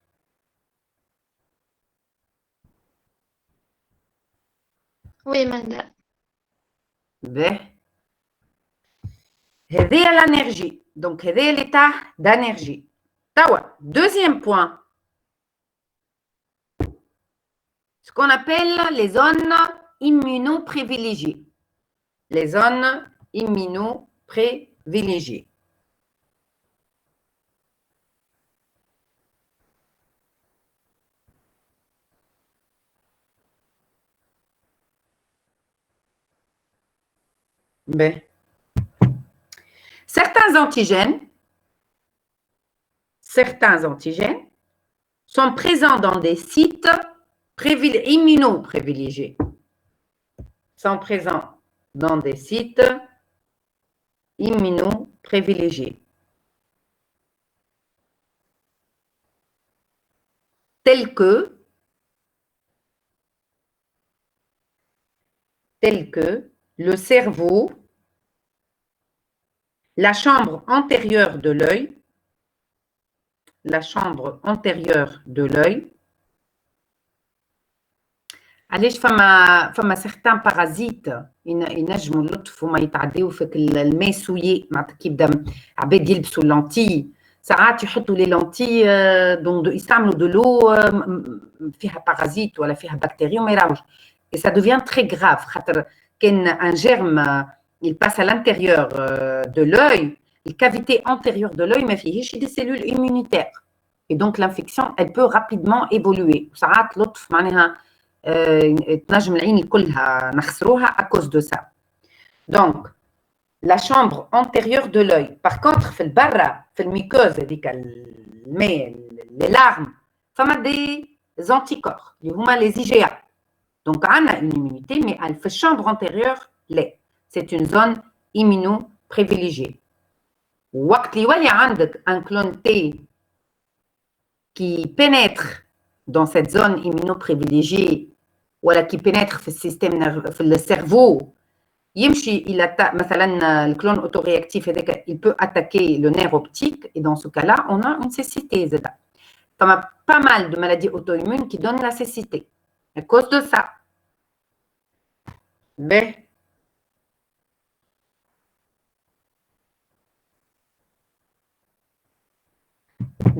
Oui, madame. هذه l'énergie. Donc, هذه l'état d'énergie. Deuxième point. Ce qu'on appelle les zones immunoprivilégiées. Les zones immunoprivilégiées. Certains antigènes sont présents dans des sites immunoprivilégiés. Sont présents dans des sites immunoprivilégiés. Tels que le cerveau, la chambre antérieure de l'œil, علاش فما certains parasites ينجموا اللطف وما يتعداو فيك الماء سويي معناتها كي يبدا عباد يلبسوا اللونتي ساعات يحطوا لي لونتي يستعملوا de l'eau فيها بارازيت ولا فيها بكتيريا وما يراوش et ça devient très grave خاطر كان un germe il passe à l'intérieur de l'œil, la cavité antérieure de l'œil ما فيهش des cellules immunitaires et donc l'infection elle peut rapidement évoluer ساعات لطف معناها تنجم العين كلها نخسروها à cause de ça. Donc, la chambre antérieure de l'œil. Par contre, في البرة في الميكوز هذيك الماء les larmes فما des anticorps اللي هما les IgA. Donc, on a une immunité, mais elle fait chambre antérieure, c'est une zone immunoprivilégiée. وقت اللي يولي عندك un clone T qui pénètre dans cette zone immunoprivilégiée ou qui pénètre dans le système nerveux, dans le cerveau, مثلا le clone autoréactif, il peut attaquer le nerf optique et dans ce cas-là, on a une cécité. Il y a pas mal de maladies auto-immunes qui donnent la cécité à cause de ça.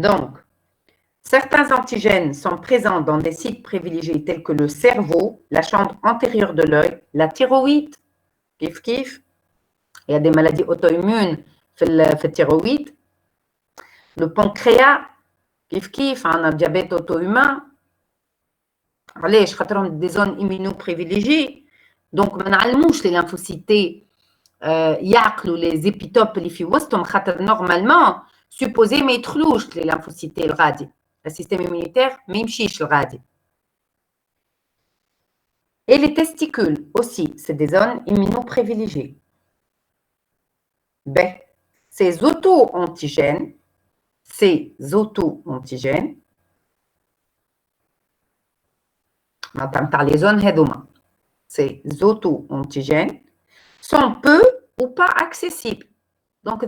Donc, certains antigènes sont présents dans des sites privilégiés tels que le cerveau, la chambre antérieure de l'œil, la thyroïde, kif kif, Il y a des maladies auto-immunes في التhyroïde. Le pancréas, كيف un diabète auto-humain. علاش خاطرهم des zones immunoprivilégiées. Donc ما نعلموش les lymphocytes يعقلوا les épitopes اللي في وسطهم خاطر normalement supposé ما يدخلوش les lymphocytes الغادي. Le système immunitaire ما يمشيش الغادي. Et les testicules aussi, c'est des zones immunoprivilégiées. Ben, ces auto-antigènes, par les zones هذوما, ces auto-antigènes sont peu ou pas accessibles. Donc,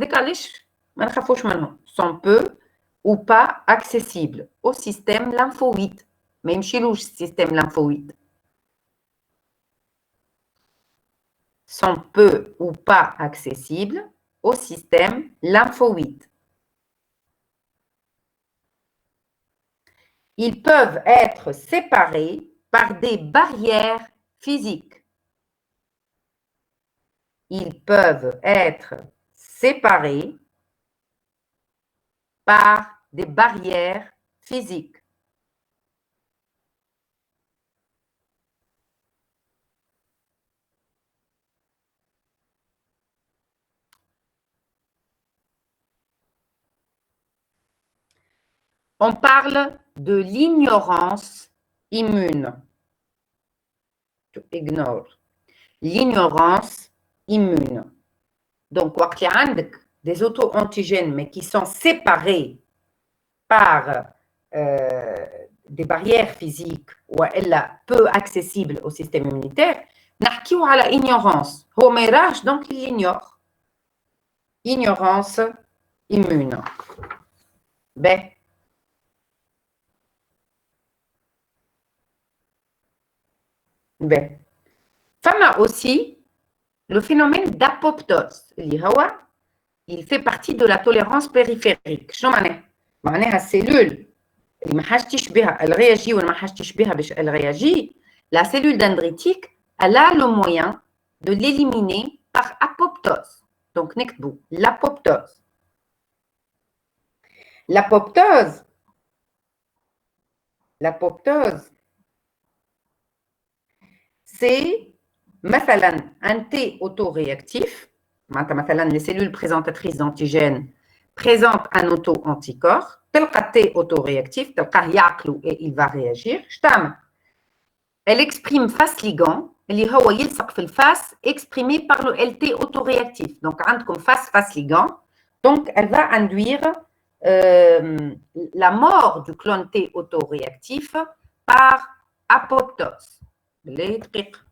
sont peu ou pas accessibles au système lymphoïde. Même chez le système lymphoïde. Sont peu ou pas accessibles au système lymphoïde. Ils peuvent être séparés par des barrières physiques. Ils peuvent être séparés par des barrières physiques. On parle de l'ignorance immune. To ignore. L'ignorance immune. Donc, il y a des auto-antigènes, mais qui sont séparés par des barrières physiques ou peu accessibles au système immunitaire, نحكيو على ignorance. هو ما يراش donc il ignore. Ignorance immune. Ben. Ben. Fama aussi le phénomène d'apoptose. Il fait partie de la tolérance périphérique. شنو معناه؟ معناها السيلول اللي ما حاجتيش بها الرياجي ولا ما حاجتيش بها باش الرياجي la cellule dendritique elle a le moyen de l'éliminer par apoptose. Donc نكتبوا l'apoptose. L'apoptose c'est مثلا un T autoréactif. مثلا les cellules présentatrices d'antigènes présentent un auto-anticorps. تلقى T autoréactif, تلقاه يعقلو et il va réagir. Elle exprime face ligand اللي هو يلصق في الفاس exprimé par le LT autoréactif. Donc عندكم face ligand. Donc elle va induire la mort du clone T autoréactif par apoptose. اللي دقيق.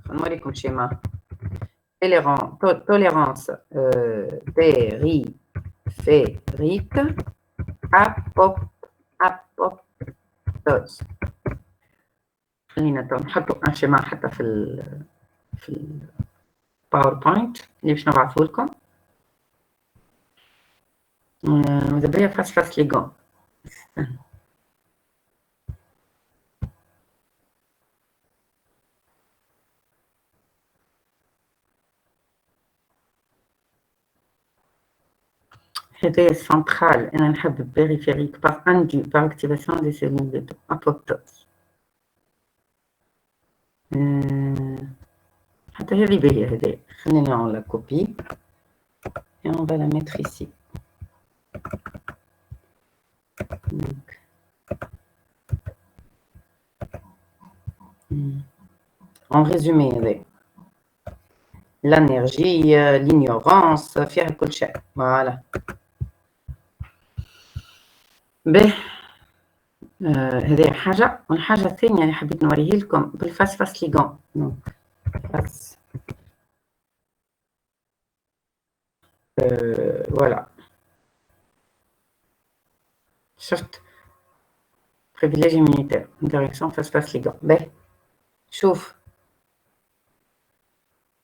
نوريكم الشيما. Tolérance périphérique apoptose. خلينا نحطوا un schéma حتى في الباوربوينت اللي باش نبعثه لكم. ماذا بيا فاس ليغون. هذا central أنا نحب périphérique par induit par activation des cellules de apoptose. حتى هذه باهية هذه. خلينا نعمل la copie et on va la mettre ici. Donc. En résumé هذا. L'énergie, l'ignorance, فيها كل شيء. Voilà. به هذه حاجة. والحاجة الثانية اللي حبيت نوريه لكم بالفاس ليغون. فاس. Voilà. شفت privilège immunitaire. Interaction face ligand. به شوف.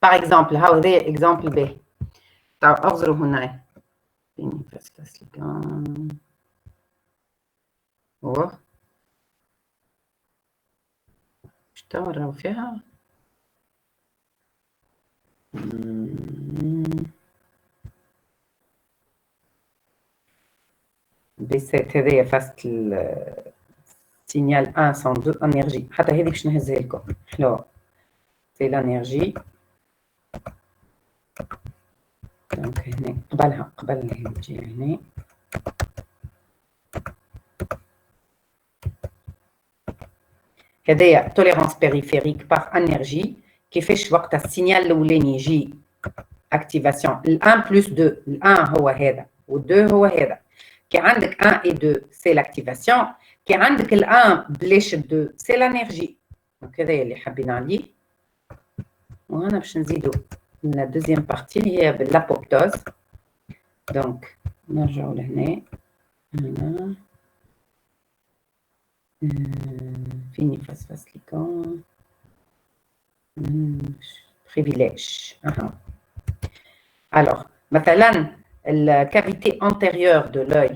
Par exemple, هذا exemple به. أغزروا هنا. face ligand. اشتغلوا فيها B7 هذايا فاست signal 1 sans 2 énergie. حتى هذيك باش نهزها لكم حلوة. C'est l'énergie. Donc هنا قبل هي تجي هنا. هذايا tolérance périphérique par énergie كيفاش وقت السينيال الاولاني يجي activation ال1 plus 2 ال1 هو هذا وال2 هو هذا. كي عندك 1 et 2 c'est l'activation. كي عندك ال1 بلاش ال2 c'est l'énergie. دونك هذايا اللي حابين عليه. وهنا باش نزيدو la deuxième partie هي بالapoptose. دونك نرجعوا لهنا هنا فيني فاس ليكون privilège. Alors مثلا الكافيتي antérieure de l'œil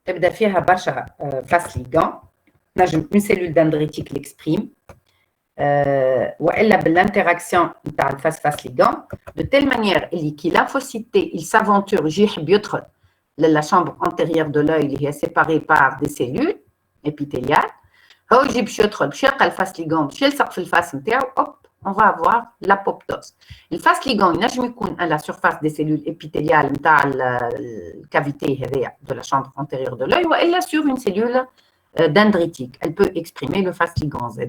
تبدا فيها برشا فاس ليغان. نجم une cellule dendritique l'exprime والا بالانتراكسيون نتاع الفاس ليغان de telle manière اللي كي lymphocyte il s'aventure يجي يحب يدخل la chambre antérieure de l'œil اللي هي séparée par des cellules épithéliales. هو يجي باش يدخل باش يلقى الفاس ليغان باش يلصق في الفاس نتاعو. هوب on va avoir l'apoptose. الفاس ليغان ينجم يكون à la surface des cellules épithéliales نتاع الكافيتي هذيا de la chambre antérieure de l'œil والا sur une cellule dendritique. Elle peut exprimer le face ligand Z.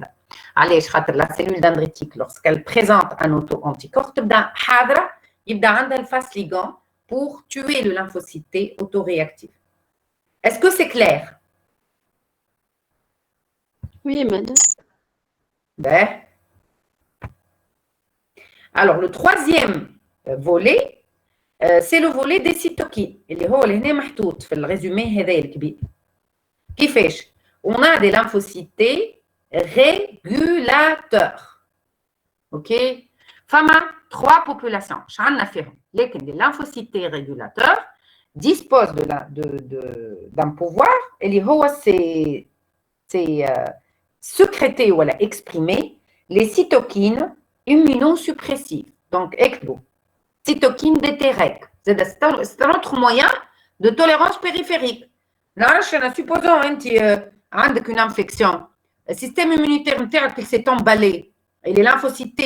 علاش خاطر la cellule dendritique lorsqu'elle présente un auto-anticorps تبدا حاضره يبدا عندها الفاس ligand pour tuer le lymphocyte T autoréactif. Est-ce que c'est clair? Oui, madame. Ben. Alors, le troisième volet, c'est le volet des cytokines. اللي هو اللي هنا محطوط في الريزومي هذا الكبير. كيفاش؟ On a des lymphocytes régulateurs. OK? فما 3 populations. شعلنا فيهم. لكن les lymphocytes régulateurs disposent d'un pouvoir اللي هو c'est sécréter ou exprimer les cytokines immunosuppressives. Donc, ektbou. Cytokines d'Treg. C'est un autre moyen de tolérance périphérique. Là, supposons que une infection. Le système immunitaire s'est emballé et les lymphocytes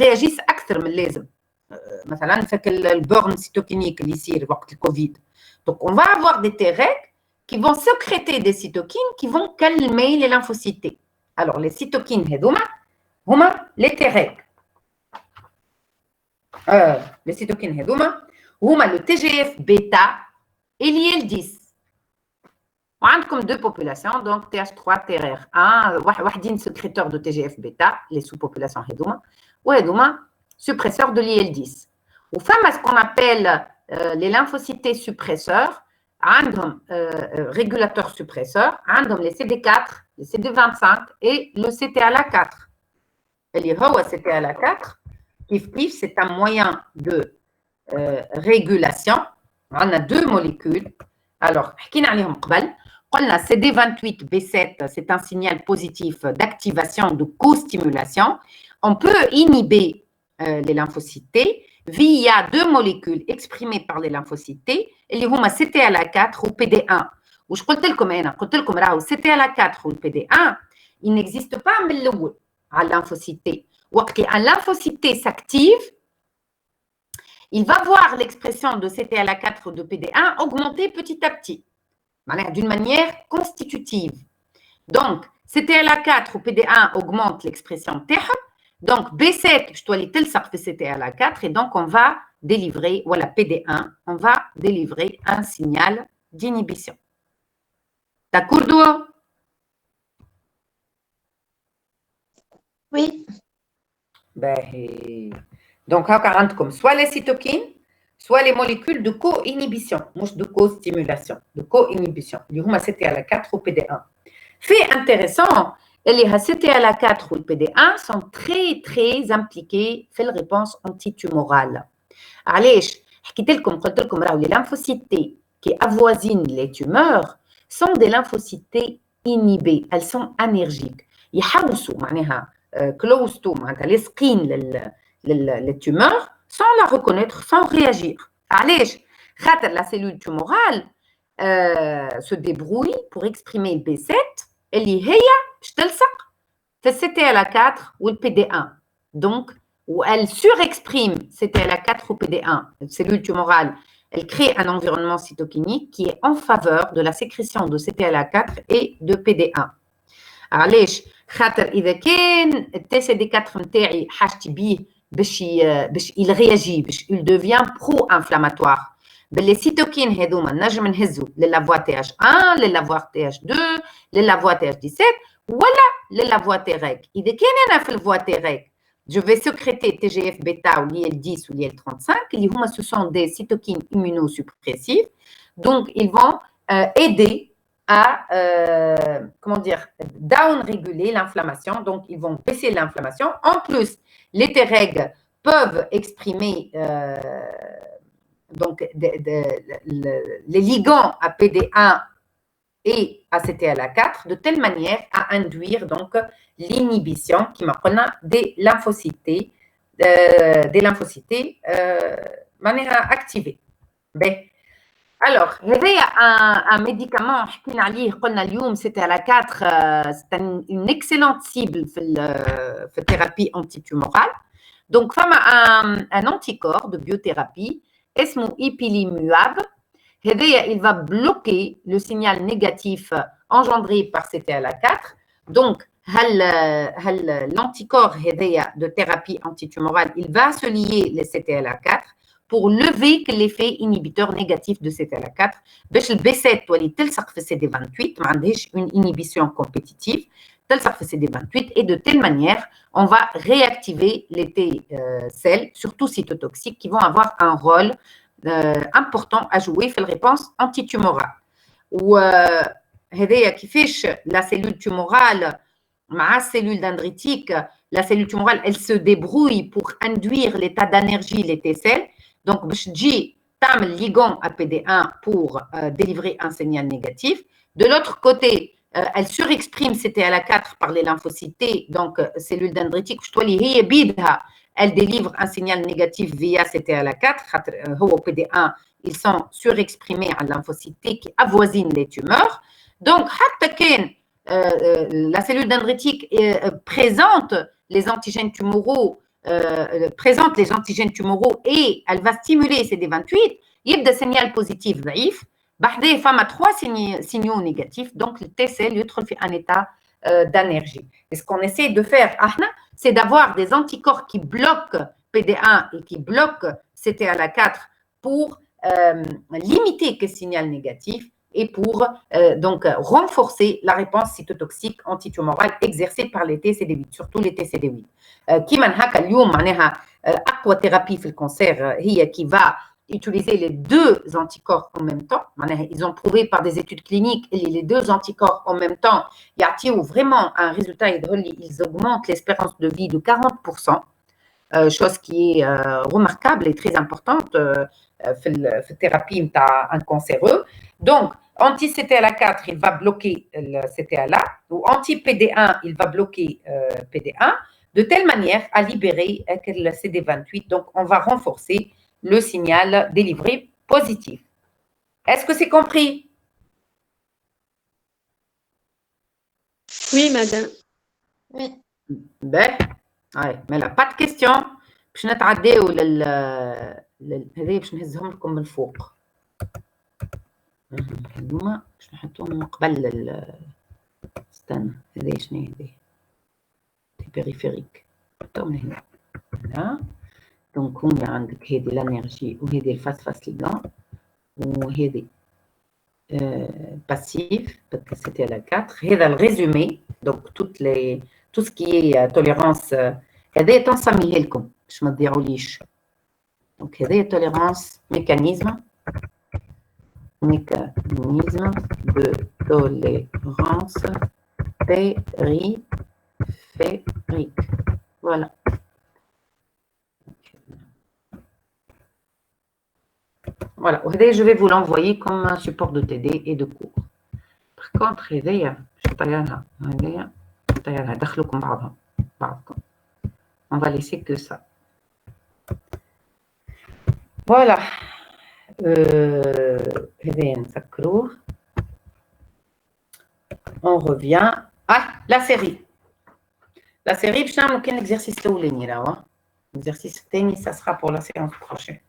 réagissent أكثر من اللازم. مثلا فك البورن cytokinique اللي يصير وقت الكوفيد. Donc, on va avoir des Treg qui vont sécréter des cytokines qui vont calmer les lymphocytes. Alors, les cytokines, هما les Treg. Les cytokines, هما le TGF-bêta et l'IL-10. وعندكم deux populations, donc TH3, TRR1, واحدين sécréteurs de TGF-bêta, les sous-populations هذوما suppresseurs de l'IL-10. وفما ce qu'on appelle les lymphocytes suppresseurs, عندهم régulateurs suppresseurs, عندهم les CD4, les CD25 et le CTLA4. اللي هو CTLA4 كيف c'est un moyen de régulation. On a 2 molécules. Alors, حكينا عليهم قبل. قلنا CD28B7, c'est un signal positif d'activation, de co-stimulation. On peut inhiber les lymphocytes T via 2 molécules exprimées par les lymphocytes T, اللي هما CTLA4 ou PD1. وش قلت لكم أنا؟ قلت لكم راهو CTLA4 ou PD1, il n'existe pas من الأول على lymphocyte T. وقت un lymphocyte T s'active, il va voir l'expression de CTLA4 ou de PD1 augmenter petit à petit, d'une manière constitutive. Donc, CTLA4 ou PD1 augmente l'expression TH, donc B7, je dois aller CTLA4, et donc on va délivrer, voilà PD1, on va délivrer un signal d'inhibition. D'accord? Oui. Ben, donc, comme soit les cytokines, soit les molécules de co-inhibition, de co-stimulation, de co-inhibition. CTLA4 ou PD1. Fait intéressant, les CTLA4 ou le PD1 sont très, très impliqués dans la réponse antitumorale. علاش حكيت لكم قلت لكم راهو les lymphocytes T qui avoisinent les tumeurs sont des lymphocytes inhibés, elles sont énergiques. يحوسوا معناها close to معناتها لاصقين les tumeurs sans la reconnaître, sans réagir. علاش خاطر la cellule tumorale se débrouille pour exprimer B7 اللي هي باش تلصق في CTLA4 ou le PD1. Donc, où elle surexprime CTLA4 ou PD1, cellule tumorale, elle crée un environnement cytokinique qui est en faveur de la sécrétion de CTLA4 et de PD1. علاش؟ خاطر إذا كان TCD4 نتاعي حاجتي بيه باش il réagit, باش il devient pro-inflammatoire. باللي cytokines هذوما نجم نهزو للافوا TH1, للافوا TH2, للافوا TH17 ولا للافوا تيريك. إذا كان أنا في الفوا تيريك je vais sécréter TGF bêta ou l'IL10 ou l'IL35 اللي هما ce sont des cytokines immunosuppressifs. Donc ils vont aider à comment dire down-réguler l'inflammation. Donc ils vont baisser l'inflammation. En plus, les Treg peuvent exprimer donc les ligands à PD1 et à CTLA4 de telle manière à induire donc l'inhibition qui m'appelle des lymphocytes manière activée. Ben, alors, il y a un médicament حكينا عليه قلنا اليوم CTLA4 c'est une excellente cible في la thérapie antitumorale. Donc, un anticorps de biothérapie اسمه ipilimumab. Il va bloquer le signal négatif engendré par CTLA4. Donc, l'anticorps de thérapie antitumorale, il va se lier les CTLA4 pour lever l'effet inhibiteur négatif de CTLA4. باش الB7 واللي تلصق في CD28 ما عندهاش une inhibition compétitive تلصق في CD28 et de telle manière on va réactiver les T-cells, surtout cytotoxiques, qui vont avoir un rôle important à jouer في الريبونس antitumorale. وهذايا كيفاش la cellule tumorale مع cellule dendritique, la cellule tumorale, elle se débrouille pour induire l'état d'énergie les T-cells. Donc, باش تجي تعمل ligand à PD1 pour délivrer un signal négatif. De l'autre côté, elle surexprime CTLA4 par les lymphocytes T, donc cellule dendritique, elle délivre un signal négatif via CTLA4, au PD1, ils sont surexprimés à lymphocytes T qui avoisinent les tumeurs. Donc, la cellule dendritique présente les antigènes tumoraux, et elle va stimuler CD28, il y a des signaux positifs ضعيف. بعدين فما 3 signaux négatifs, donc le T-cell يدخل في un état d'énergie. Et ce qu'on essaie de faire, c'est d'avoir des anticorps qui bloquent PD1 et qui bloquent CTLA4 pour limiter ce signal négatif et pour donc renforcer la réponse cytotoxique antitumorale exercée par les TCD8, surtout les TCD8. كيما هكا اليوم معناها أقوى thérapie في الكانسير هي qui va utiliser les deux anticorps en même temps. Ils ont prouvé par des études cliniques et les deux anticorps en même temps, ils ont vraiment un résultat, ils augmentent l'espérance de vie de 40%, chose qui est remarquable et très importante dans la thérapie d'un cancéreux. Donc, anti-CTLA4, il va bloquer le CTLA, ou anti-PD1, il va bloquer PD1, de telle manière à libérer le CD28. Donc, on va renforcer le signal délivré positif. Est-ce que c'est compris? Oui, madame. Oui. Ben, ouais, mais là, pas de questions. باش نتعداو هذه باش نهزهم لكم من الفوق. هذوما باش نحطوهم من قبل استنى هذه شنو هي هذه؟ بيريفيريك. حطوهم هنا. هنا. Donc, on a l'énergie, ou le ligand, ou passif, parce que c'était la 4. Et dans le résumé, donc tout ce qui est tolérance, c'est en samihilkum, je me dérouliche. Donc, c'est tolérance, mécanisme de tolérance périphérique. Voilà. Voilà, je vais vous l'envoyer comme un support de TD et de cours. Par contre, on va laisser que ça. Voilà. هذايا نسكروه. On revient. Ah, la série. La série, باش نعملوا كان l'exercice الأولاني راهو. L'exercice الثاني, ça sera pour la séance prochaine.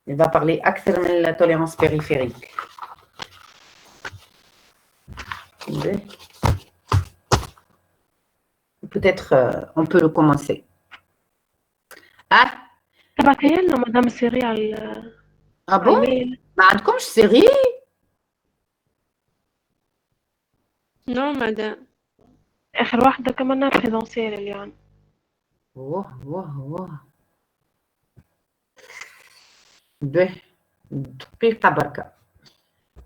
Il va parler أكثر من la tolérance périphérique. Peut-être on peut le commencer. Ah, تبعتيها لنا مدام السيري على ah bon? الميل. ما عندكمش série؟ Non, madame. آخر واحدة كمان بريزونسيال اليوم. واه به دقيقة بركة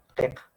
دقيقة.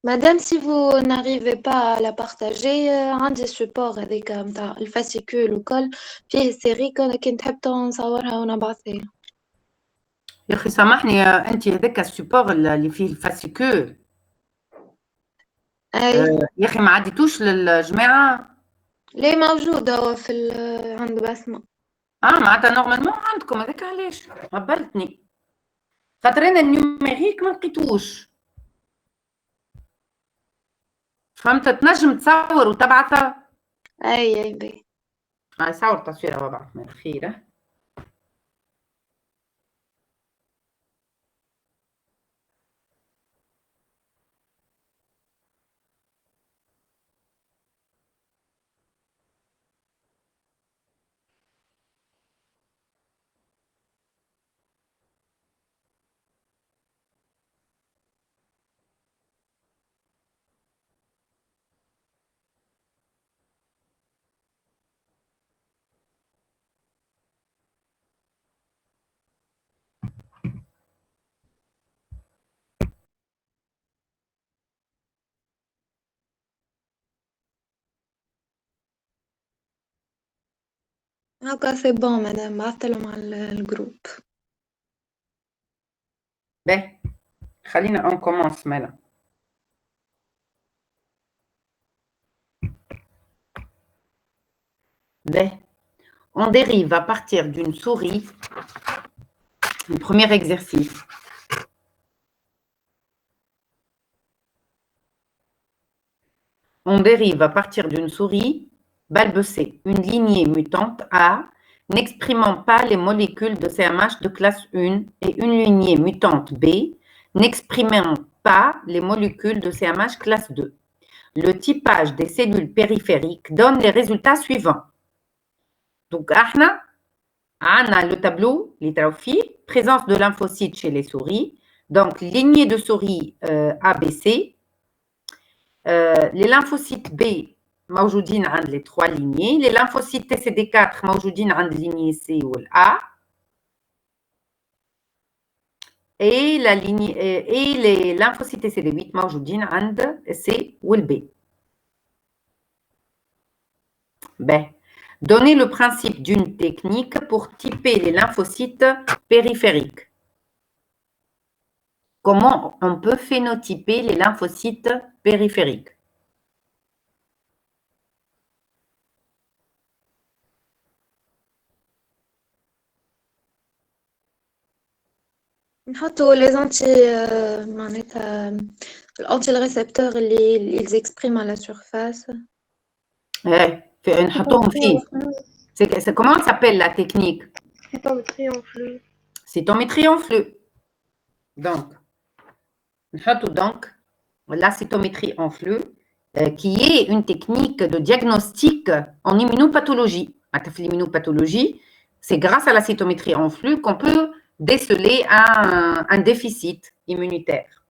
Madame, si vous n'arrivez pas à la partager, عندي support هذيك متاع الفاسيكول وكل فيه سيري كنت حبيت نصورها ونبعثها. يا أخي سامحني، أنت هذاك السبور اللي فيه الفاسيكول أي يا أخي ما عديتوش للجماعة؟ ليه موجود هو في عند بسمة. معناتها نورمالمون عندكم هذاك، علاش هبلتني خاطر أنا النيوميريك ما لقيتوش. فهمت؟ تنجم تصور وتبعثها. أي بي صور تصويرها وابعث من الخير. هاكا سي بون مدام، بعثتلهم على الجروب. باهي خلينا اون كومونس مالا. باهي on dérive à partir d'une souris, le premier exercice. On dérive à partir d'une souris, balbecée, une lignée mutante A n'exprimant pas les molécules de CMH de classe 1 et une lignée mutante B n'exprimant pas les molécules de CMH classe 2. Le typage des cellules périphériques donne les résultats suivants. Donc, on a le tableau, présence de lymphocytes chez les souris. Donc, lignée de souris ABC. Les lymphocytes B موجودين عند les trois lignées. Les lymphocytes TCD4 موجودين عند lignée C ou A. Et les lymphocytes TCD8 موجودين عند C ou B. Ben, donnez le principe d'une technique pour typer les lymphocytes périphériques. Comment on peut phénotyper les lymphocytes périphériques? نحطوا les معناتها الانتي الريسبتور اللي ils expriment à la surface. نحطوهم فيه. Comment s'appelle la technique? Cytométrie en flux. Cytométrie en flux. Donc, نحطوا donc la cytométrie en flux, qui est une technique de diagnostic en immunopathologie. L'immunopathologie, c'est grâce à la cytométrie en flux qu'on peut déceler un déficit immunitaire.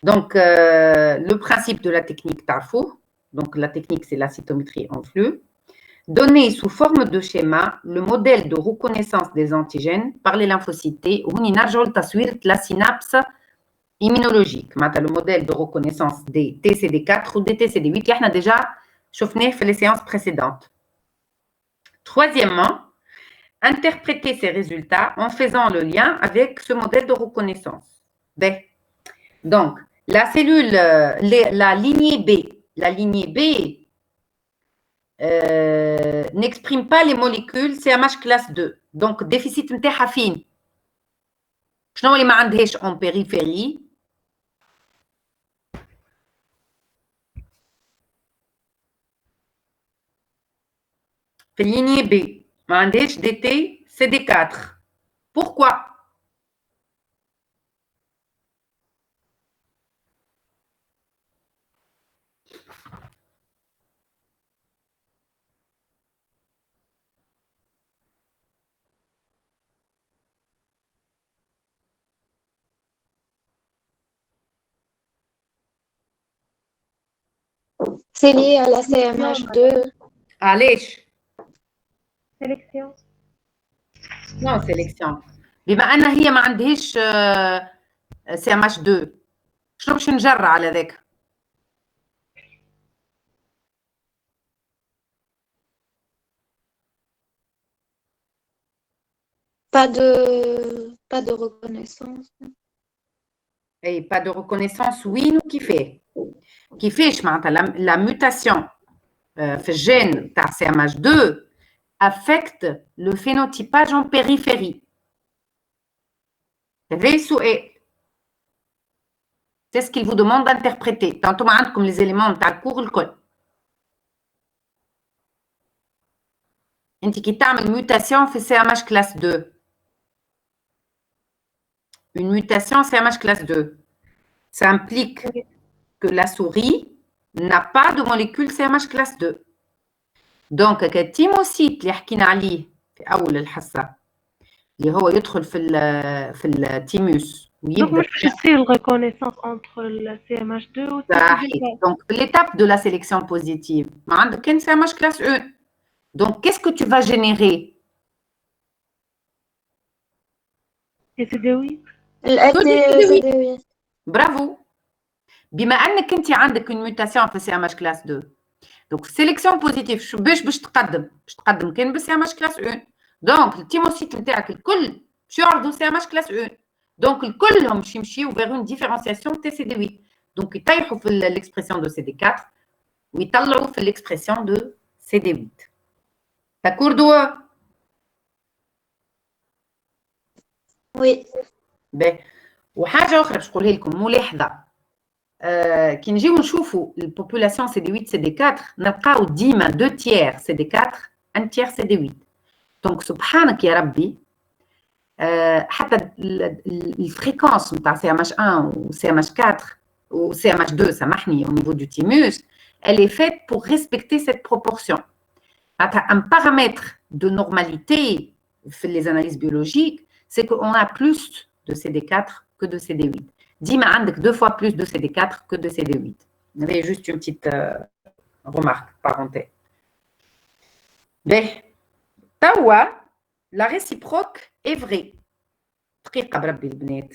Donc, le principe de la technique TARFO, donc la technique c'est la cytométrie en flux, donner sous forme de schéma le modèle de reconnaissance des antigènes par les lymphocytes T, où on a la synapse immunologique, le modèle de reconnaissance des TCD4 ou des TCD8, qui a déjà chauffé fait les séances précédentes. Troisièmement, interpréter ces résultats en faisant le lien avec ce modèle de reconnaissance. Donc, la cellule, la lignée B n'exprime pas les molécules CMH classe 2. Donc, déficit نتاعها فين؟ شنو اللي ما عندهاش en périphérie؟ في lignée B, ما عندهاش DT CD4. Pourquoi? C'est lié à la CMH2. علاش؟ Sélection. Non, sélection. بما أن هي ما عندهاش CMH2 شنو باش نجرى على ذاك؟ Pas de reconnaissance. Et pas de reconnaissance, oui, nous كيفاش معناتها la mutation في الجين تاع CMH2 affecte le phénotypage en périphérie. C'est ce qu'il vous demande d'interpréter. Tantôt comme les éléments تاع الكور الكل. انت كي تعمل mutation في CMH classe 2. Une mutation CMH classe 2. Ça implique que la souris n'a pas de molécule CMH classe 2. Donc, التيموسيت اللي حكينا عليه في أول الحصة اللي هو يدخل في التيموس Donc, moi, je sais la reconnaissance entre le CMH2 ou le TCD4. Donc, l'étape de la sélection positive, ما عندك كان CMH classe 1. Donc, qu'est-ce que tu vas générer? TCD8. TCD8. Bravo. بما أنك أنت عندك une mutation في CMH classe 2. Donc, sélection positive, باش تقدم كان ب CMH classe 1. Donc, التيموسيت نتاعك الكل باش يعرضوا CMH classe 1. Donc, الكلهم باش يمشيو vers une différenciation TCD8. Donc, يطيحوا في l'expression de CD4 ويطلعوا في l'expression de CD8. D'accord, Doua? Oui. باهي. وحاجة أخرى باش نقولها لكم ملاحظة، كي نجيو نشوفوا البوبولاسيون CD8 CD4 نلقاو ديما 2 tiers CD4 1 tiers CD8. دونك سبحانك يا ربي حتى الفريكونس نتاع CMH1 و CMH4 ou CMH2 سامحني au niveau du thymus, elle est faite pour respecter cette proportion. Un paramètre de normalité في les analyses biologiques, c'est qu'on a plus de CD4 que de CD8. Dis-moi, عندك 2 fois plus de CD4 que de CD8. Vous avez juste une petite remarque, parenthèse. Mais, توا la réciproque est vraie. دقيقة بربي البنات.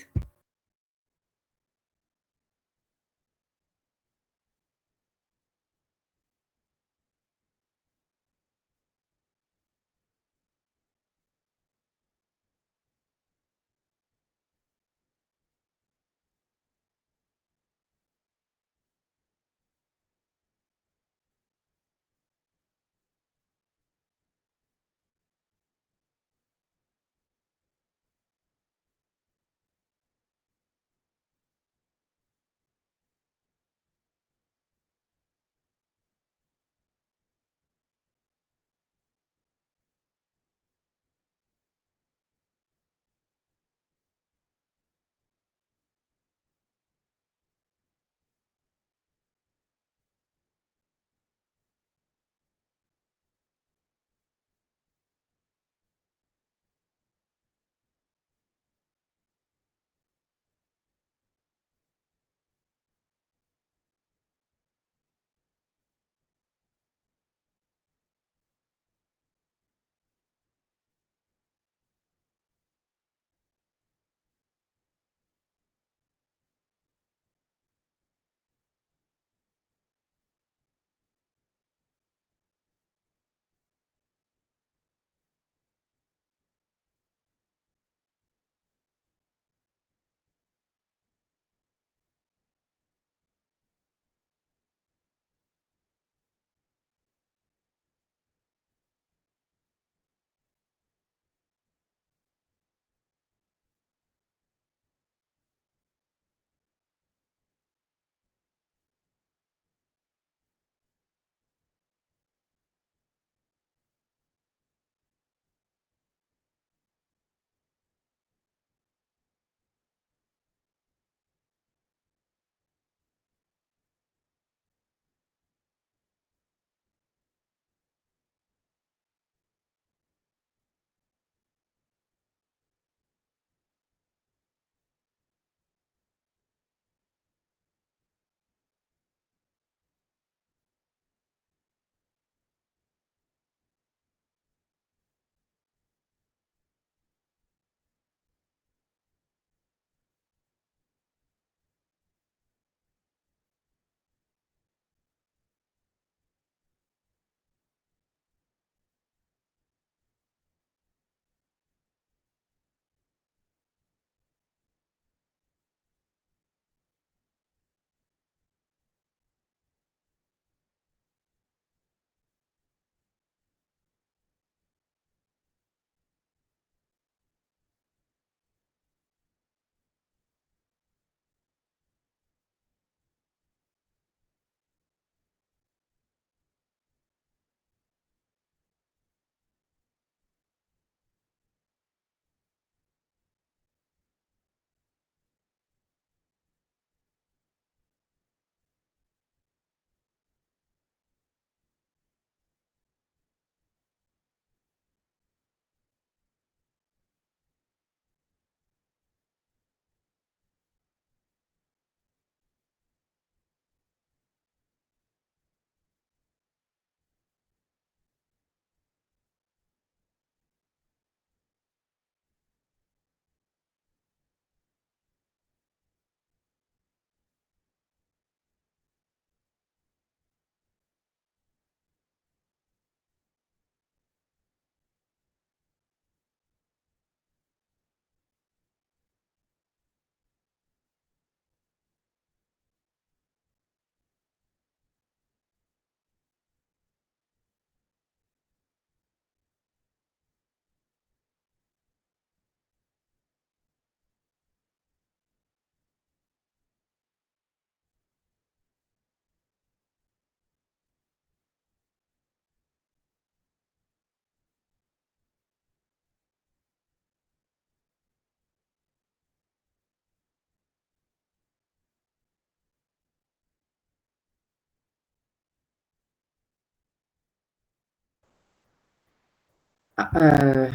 Ben,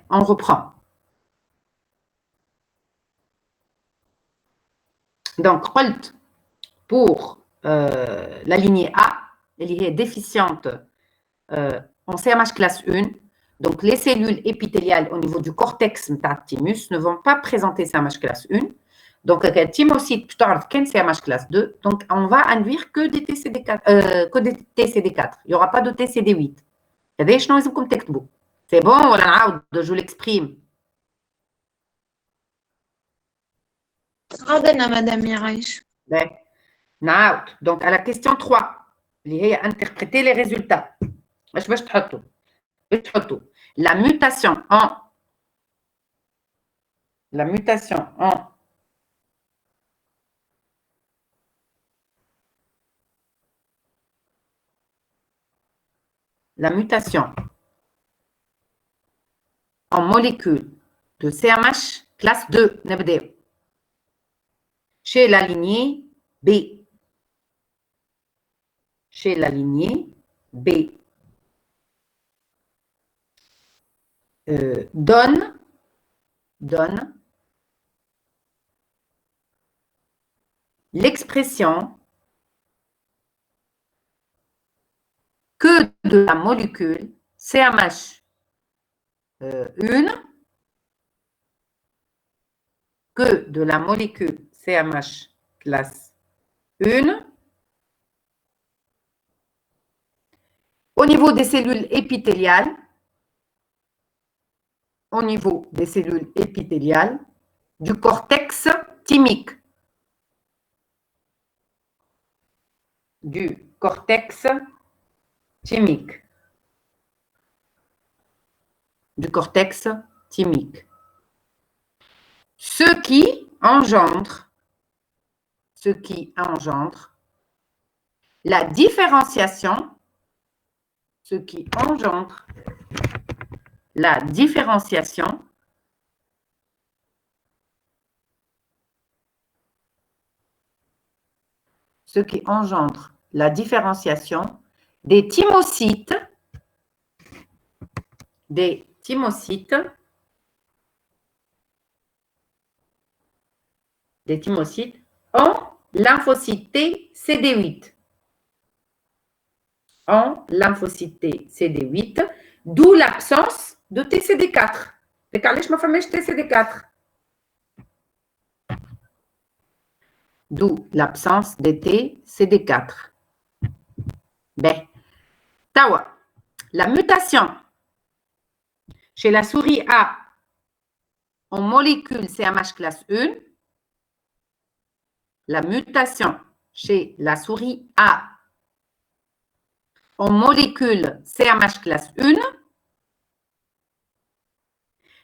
on reprend. Donc, pour la lignée A, elle est déficiente en CMH classe 1. Donc, les cellules épithéliales au niveau du cortex thymus ne vont pas présenter CMH classe 1. Donc, thymocyte, qu'un CMH classe 2. Donc, on va induire que des TCD4. Il n'y aura pas de TCD8. C'est bon, je vous l'exprime. Madame Mirage. Donc, à la question 3, il y a interpréter les résultats. La mutation en molécule de CMH classe 2, chez la lignée B. Chez la lignée B. Donne l'expression que de la molécule CMH 1, que de la molécule CMH classe 1 au niveau des cellules épithéliales, du cortex thymique. Ce qui engendre la différenciation des thymocytes en lymphocyte T CD8. D'où l'absence de TCD4. D'où l'absence de TCD4. Ben, tawa. La mutation chez la souris A en molécule CMH classe 1, la mutation chez la souris A en molécule CMH classe 1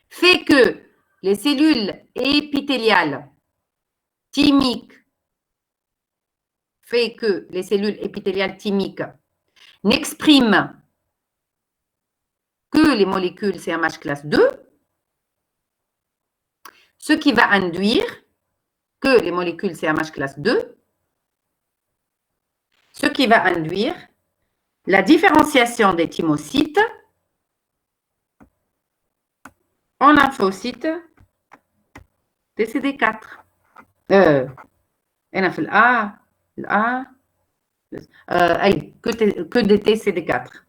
fait que les cellules épithéliales thymiques n'expriment que les molécules CMH classe 2, ce qui va induire que les molécules CMH classe 2, ce qui va induire la différenciation des thymocytes en lymphocytes TCD4. Que des TCD4.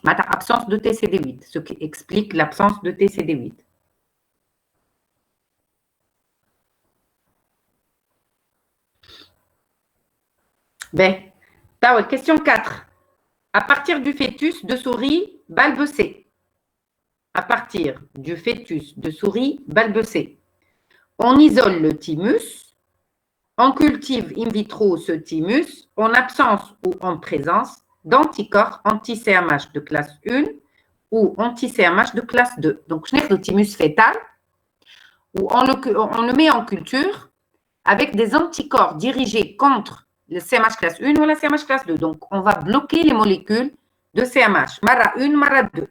Absence de TCD8, ce qui explique l'absence de TCD8. Ben, question 4. À partir du fœtus de souris balbecé. On isole le thymus, on cultive in vitro ce thymus en absence ou en présence d'anticorps anti-CMH de classe 1 ou anti-CMH de classe 2. Donc, je n'ai le thymus fœtal où on le met en culture avec des anticorps dirigés contre le CMH classe 1 ou la CMH classe 2. Donc, on va bloquer les molécules de CMH, Mara 1, Mara 2.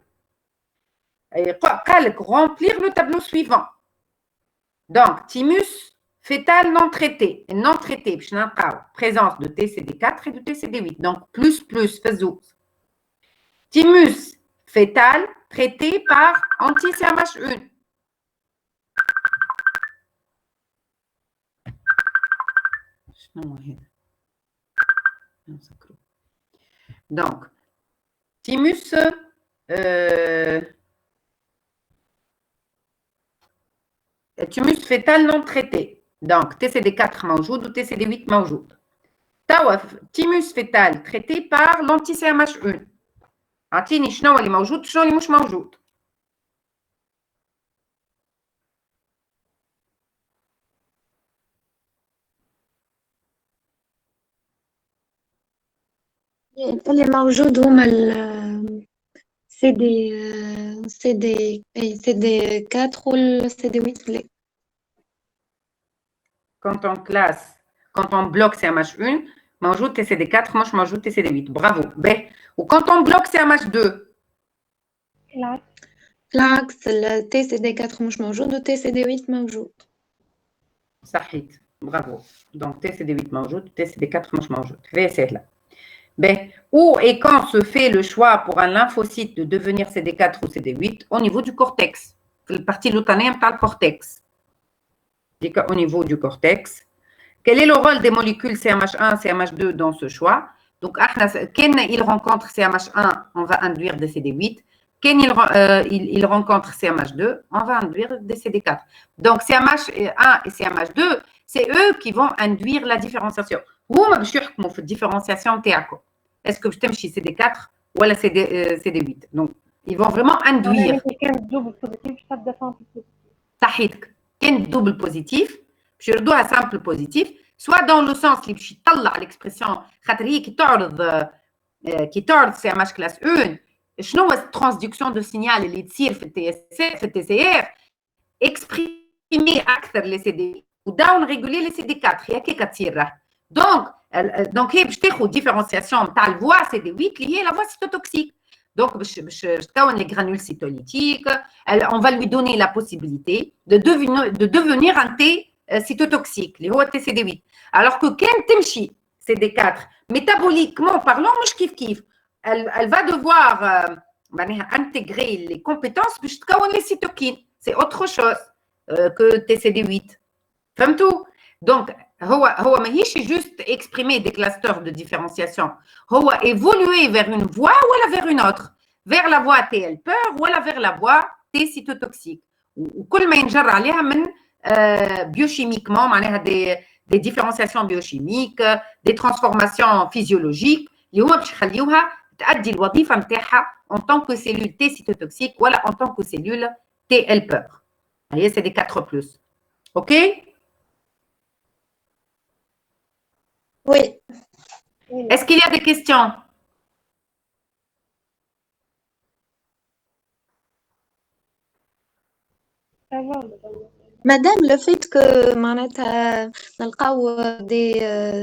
Et remplir le tableau suivant. Donc, thymus fœtal non traité. Présence de TCD4 et de TCD8. Donc, plus, faisons. Thymus fœtal traité par anti-CMH1. Donc, thymus thymus fœtal non traité. Donc, TCD4 موجود ou TCD8 موجود. thymus fœtal traité par l'anti-CMH1. اعطيني شنو اللي موجود شنو اللي مش موجود. اللي موجود هما ال CD 4 وال CD 8. Quand on classe, quand on bloque CMH1, موجود TCD4 مش موجود TCD8. Bravo. B. Ou quand on bloque CMH2. بالعكس ال TCD 4 مش موجود و TCD 8 موجود. صحيت. Bravo. Donc TCD8 موجود TCD4 مش موجود. هذه سهلة. B. Où et quand se fait le choix pour un lymphocyte de devenir CD4 ou CD8 au niveau du cortex. La partie lutanée par le cortex. Au niveau du cortex. Quel est le rôle des molécules CMH1, CMH2 dans ce choix? Donc, quand il rencontre CMH1, on va induire des CD8. Quand il rencontre CMH2, on va induire des CD4. Donc, CMH1 et CMH2, c'est eux qui vont induire la différenciation. Vous, je suis différenciation TACO. Est-ce que je t'aime chez CD4 ou la CD8? Donc, ils vont vraiment induire. Quand double positif, je dois un simple positif, soit dans le sens اللي باش يطلع l'expression خاطر هي كي تعرض CMH classe 1 شنو هو الترانسدكسيون دو سينيال اللي تصير في التي سي ار اكسبريمي اكثر لي سي دي وداون ريغولي لي سي دي 4 هي كيكا تصير دونك هي باش تاخذ ديفيرونسياسيون تاع الفوا سي دي 8 اللي هي لا فوا سيتوتوكسيك. Donc, les granules cytolytiques, on va lui donner la possibilité de devenir un T cytotoxique, les TCD8. Alors que quand Temchi, CD4, métaboliquement parlant, elle va devoir intégrer les compétences pour les cytokines. C'est autre chose que TCD8. Femme tout. Donc, هو ماهيش juste exprimer des clusters de différenciation. هو évoluer vers une voie ou vers une autre. Vers la voie T helper ou vers la voie T cytotoxique. وكل ما ينجر عليها من biochimiquement معناها des différenciations biochimiques, des transformations physiologiques اللي هما باش يخليوها تأدي الوظيفة نتاعها en tant que cellule T cytotoxique ولا en tant que cellule T helper. هي c'est des 4+. OK? Oui. Est-ce qu'il y a des questions? Madame, le fait que معناتها نلقاو دي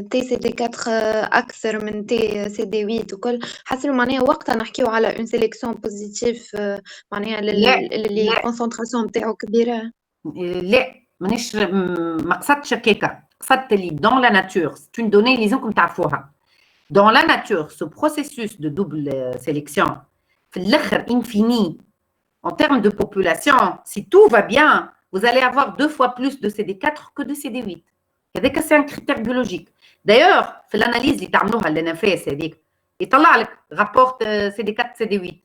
TCD4 أكثر من TCD8 وكل حسيت معناها وقتها نحكيو على une sélection positive معناها اللي الكونسنتراسيون نتاعو كبيرة. لا مانيش ما قصدتش هكاكا. قصدت اللي dans la nature c'est une donnée لازمكم تعرفوها. Dans la nature ce processus de double sélection في الآخر infini en termes de population si tout va bien vous allez avoir 2 fois plus de CD4 que de CD8. C'est un critère biologique. D'ailleurs, في l'analyse اللي تعملوها l'NFS هذيك يطلع لك rapport CD4 CD8.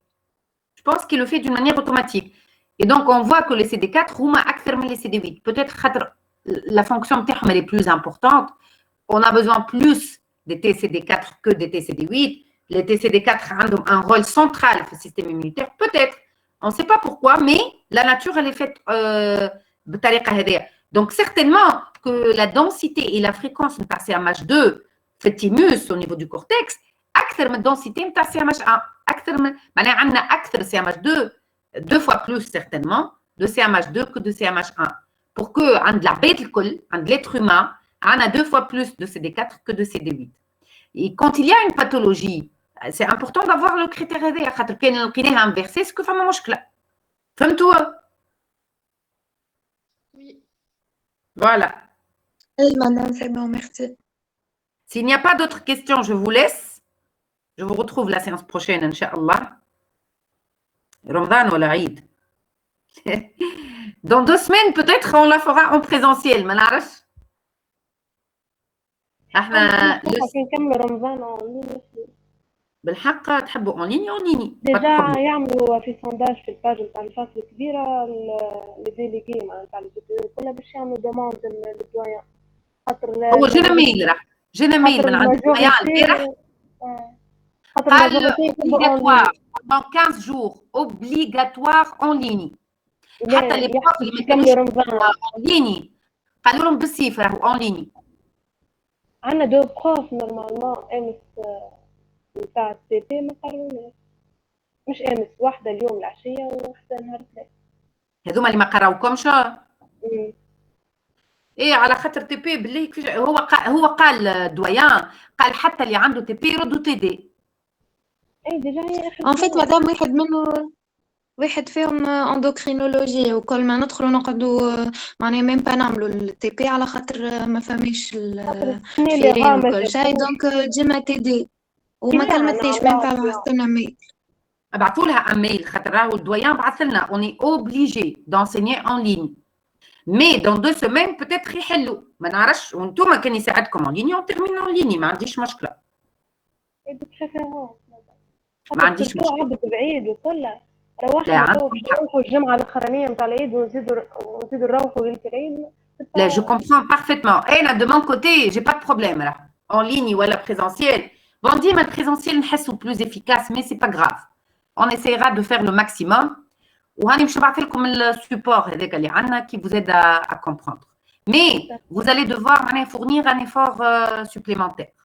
Je pense qu'il le fait d'une manière automatique. Et donc on voit que les CD4 هما أكثر من les CD8. Peut-être خاطر la fonction نتاعهم elle est plus importante. On a besoin plus des TCD4 que des TCD8. Les TCD4 ont un rôle central dans le système immunitaire. Peut-être. On ne sait pas pourquoi, mais la nature, elle est faite donc certainement que la densité et la fréquence de CMH2 fait thymus au niveau du cortex, acteur de densité de CMH1, acteur de CMH2 2 fois plus certainement de CMH2 que de CMH1. Pour que la bête, l'être humain, on a 2 fois plus de CD4 que de CD8. Et quand il y a une pathologie, c'est important d'avoir le critère هذايا خاطر كان لقيناها inversé سكو فما مشكله فهمتوا؟ Oui. Voilà. Oui, madame, c'est bon, merci. S'il n'y a pas d'autres questions, je vous laisse. Je vous retrouve la séance prochaine, Inch'Allah. Ramadan ou l'Aïd. Dans 2 semaines, peut-être on la fera en présentiel, ما نعرفش. احنا نكمل رمضان اون بالحق تحبوا اون ليني اون ليني. ديجا يعملوا في سونداج في الباج نتاع الفصل الكبيره لي ديليغي نتاع الفيديو كلها باش يعملوا دوموند للدويان خاطر هو جينا ميل من عند الدويان البارح قال obligatoire pendant 15 jours obligatoire en ligne. حتى اللي بروف اللي ما كانوش اون ليني قالوا لهم بالسيف راهو اون ليني. عندنا دو بروف نورمالمون امس نتاع السي بي ما قروناش، مش امس، واحده اليوم العشيه وواحده نهار الثلاث. هذوما اللي ما قراوكمش؟ ايه على خاطر تي بي بالله هو قال دويان قال حتى اللي عنده تي بي يردوا تي دي. اي ديجا هي ان فيت مادام واحد فيهم اندوكرينولوجي، وكل ما ندخلوا نقعدوا معناها ميم با نعملوا التي بي على خاطر ما فماش الفيرين وكل شيء، دونك ديما تي دي وما كلمتنيش ميم با بعثتلنا ميل. ابعثوا لها ايميل خاطر راهو الدويان بعث لنا اوني اوبليجي دونسيني اون لين مي دون 2 سيمين بوتيتر يحلوا ما نعرفش، وانتم كان يساعدكم اون لين تيرمين اون لين ما عنديش مشكله. ما عنديش مشكله. عبد بعيد وكلها روحنا نروحوا الجمعه الاخرانيه نتاع العيد ونزيدوا نروحوا ليله العيد. لا جو كومبرون بارفيتمون. انا دو مون كوتي جي با دو بروبليم راه اون لين ولا بريزونسيال. بون ديما البريزونسيال نحسوا بلوز افيكاس مي سي با غراف. On essaiera de faire le maximum. وهاني باش نبعث لكم السبور هذاك اللي عندنا qui vous aide à comprendre. Mais vous allez devoir fournir un effort supplémentaire.